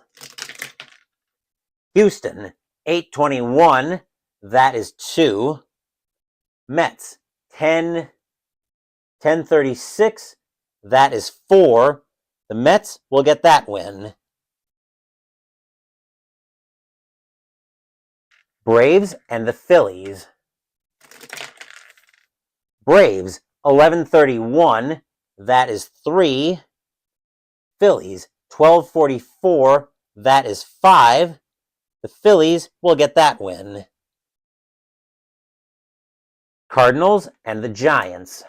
Houston, 821, that is 2. Mets, 1036, that is 4. The Mets will get that win. Braves and the Phillies. Braves, 1131, that is 3. Phillies, 1244, that is 5. The Phillies will get that win. Cardinals and the Giants.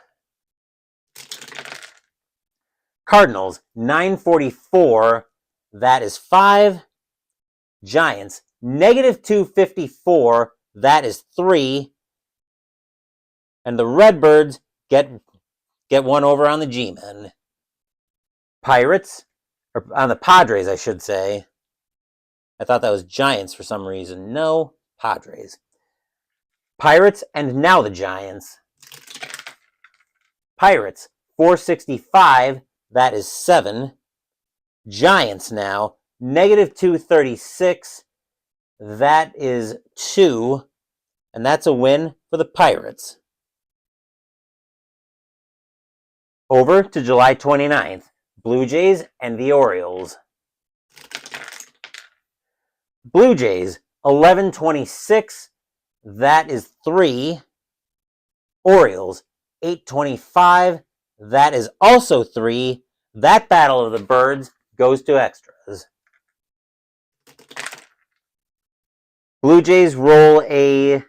Cardinals, 944, that is 5. Giants, -254, that is 3. And the Redbirds get one over on the G-Men. Pirates, or on the Padres, I should say. I thought that was Giants for some reason. No, Padres. Pirates and now the Giants. Pirates, 465, that is 7. Giants now, -236, that is 2. And that's a win for the Pirates. Over to July 29th. Blue Jays and the Orioles. Blue Jays, 1126, that is 3. Orioles, 825, that is also 3. That Battle of the Birds goes to extras. Blue Jays roll a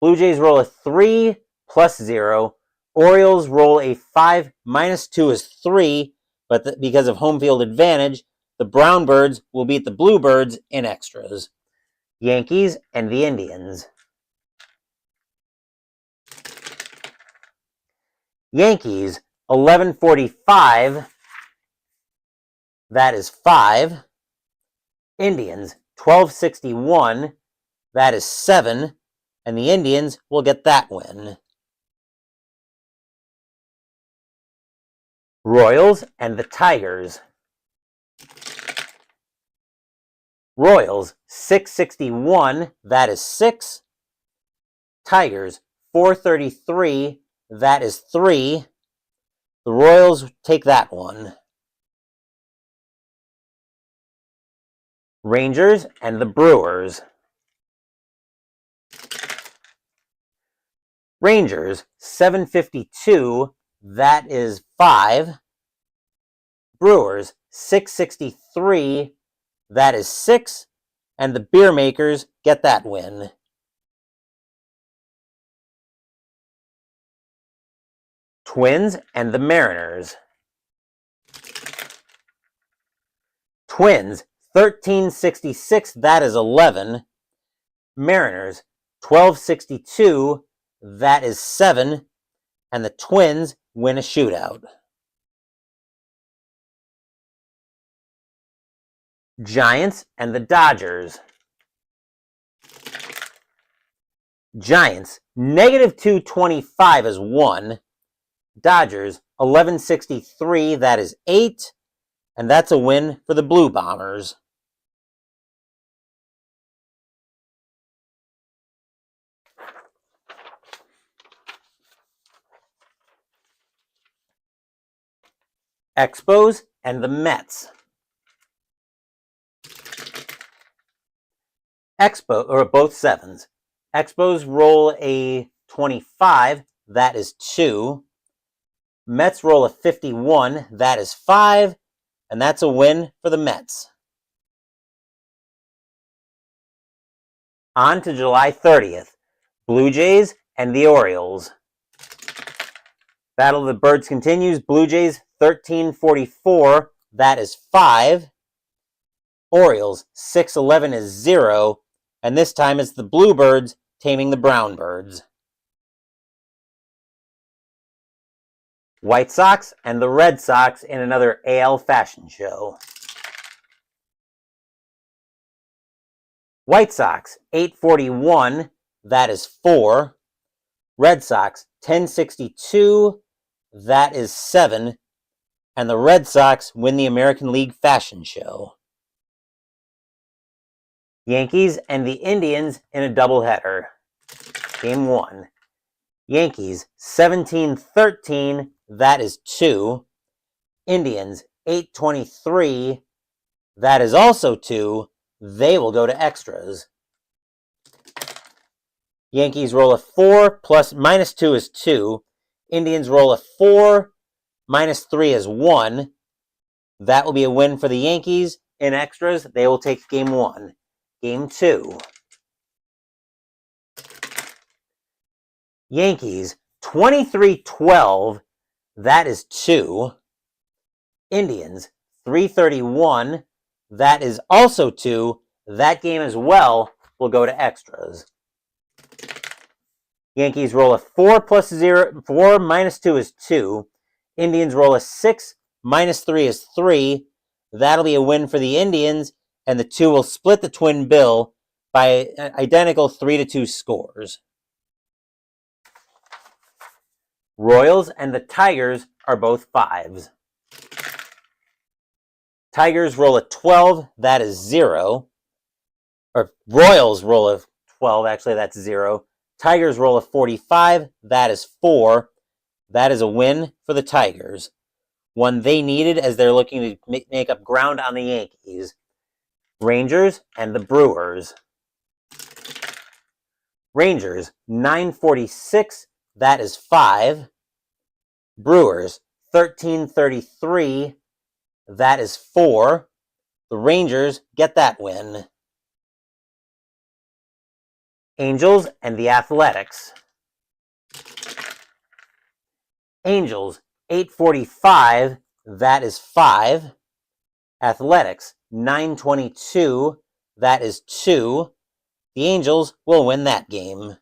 3 plus 0. Orioles roll a 5, -2 is 3, but because of home field advantage, the Brown Birds will beat the Bluebirds in extras. Yankees and the Indians. Yankees, 1145, that is 5. Indians, 1261, that is 7. And the Indians will get that win. Royals and the Tigers. Royals, 661, that is 6. Tigers, 433, that is 3. The Royals take that one. Rangers and the Brewers. Rangers, 752, that is 5. Brewers, 663, that is 6. And the Beer Makers get that win. Twins and the Mariners. Twins, 1366, that is 11. Mariners, 1262, that is 7. And the Twins win a shootout. Giants and the Dodgers. Giants, -225 is 1. Dodgers, 1163, that is 8. And that's a win for the Blue Bombers. Expos and the Mets. Both 7s. Expos roll a 25, that is 2. Mets roll a 51, that is 5. And that's a win for the Mets. On to July 30th. Blue Jays and the Orioles. Battle of the Birds continues. Blue Jays 1344, that is 5. Orioles 611 is 0. And this time it's the Bluebirds taming the Brown Birds. White Sox and the Red Sox in another AL fashion show. White Sox 841, that is 4. Red Sox 1062, that is 7. And the Red Sox win the American League fashion show. Yankees and the Indians in a doubleheader. Game 1. Yankees 1713, that is 2. Indians 823, that is also 2. They will go to extras. Yankees roll a 4 minus 2 is 2. Indians roll a 4, minus 3 is 1. That will be a win for the Yankees. In extras, they will take game 1. Game 2. Yankees 2312, that is 2. Indians 331, that is also 2. That game as well will go to extras. Yankees roll a 4 minus 2 is 2. Indians roll a 6, minus 3 is 3. That'll be a win for the Indians, and the two will split the twin bill by identical 3-2 scores. Royals and the Tigers are both 5s. Tigers roll a 12, that is 0. Or Royals roll a 12, actually that's 0. Tigers roll a 45, that is 4. That is a win for the Tigers. One they needed as they're looking to make up ground on the Yankees. Rangers and the Brewers. Rangers 946, that is 5. Brewers 1333, that is 4. The Rangers get that win. Angels and the Athletics. Angels 845, that is 5. Athletics 922, that is 2. The Angels will win that game.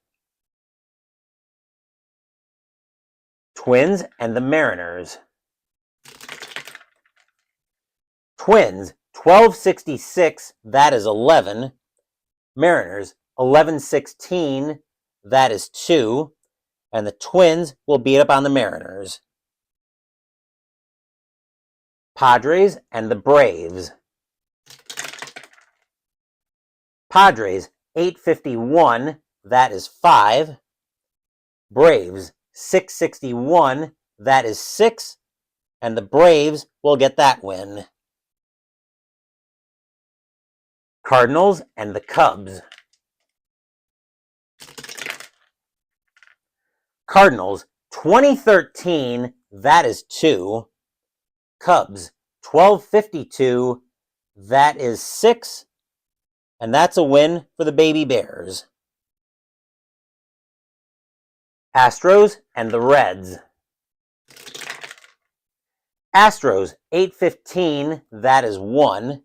Twins and the Mariners. Twins 1266, that is 11. Mariners 1116, that is 2. And the Twins will beat up on the Mariners. Padres and the Braves. Padres 851, that is 5. Braves 661, that is 6. And the Braves will get that win. Cardinals and the Cubs. Cardinals 2013, that is 2. Cubs 1252, that is 6. And that's a win for the Baby Bears. Astros and the Reds. Astros 815, that is 1.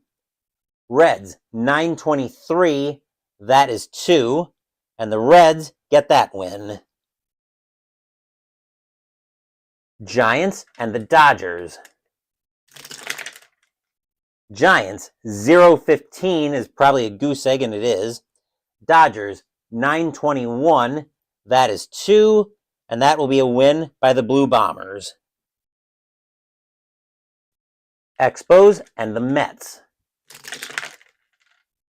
Reds 923, that is 2. And the Reds get that win. Giants and the Dodgers. Giants 015 is probably a goose egg, and it is. Dodgers 921, that is 2. And that will be a win by the Blue Bombers. Expos and the Mets.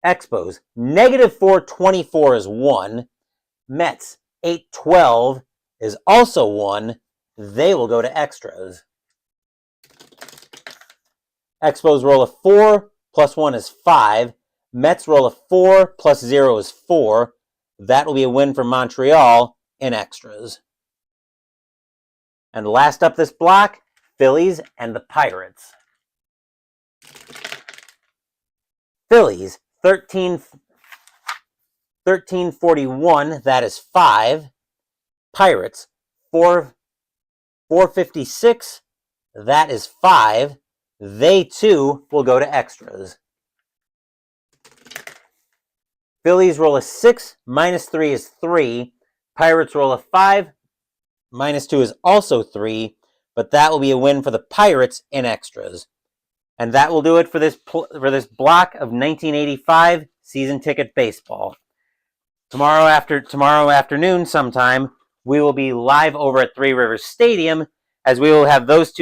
Expos -424 is 1. Mets 812 is also 1. They will go to extras. Expos roll a 4 plus 1 is 5. Mets roll a 4 plus 0 is 4. That will be a win for Montreal in extras. And last up this block, Phillies and the Pirates. Phillies 1341, that is 5. Pirates 456, that is 5. They too will go to extras. Phillies roll a 6, minus 3 is 3. Pirates roll a 5, minus 2 is also 3. But that will be a win for the Pirates in extras. And that will do it for this block of 1985 season ticket baseball. Tomorrow afternoon sometime, we will be live over at Three Rivers Stadium, as we will have those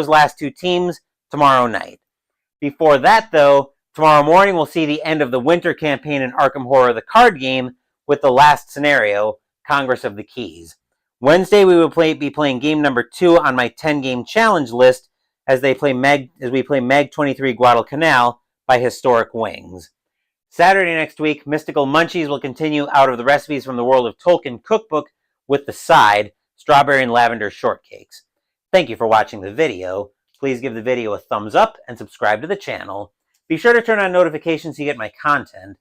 last two teams tomorrow night. Before that, though, tomorrow morning we'll see the end of the winter campaign in Arkham Horror, the card game, with the last scenario, Congress of the Keys. Wednesday we will be playing game number 2 on my 10-game challenge list as we play Mag 23 Guadalcanal by Historic Wings. Saturday next week, Mystical Munchies will continue out of the recipes from the World of Tolkien cookbook with the side, strawberry and lavender shortcakes. Thank you for watching the video. Please give the video a thumbs up and subscribe to the channel. Be sure to turn on notifications so you get my content.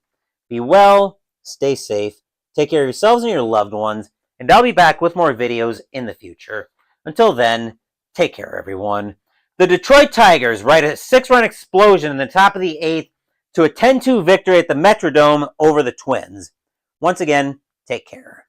Be well, stay safe, take care of yourselves and your loved ones, and I'll be back with more videos in the future. Until then, take care, everyone. The Detroit Tigers ride a 6-run explosion in the top of the 8th to a 10-2 victory at the Metrodome over the Twins. Once again, take care.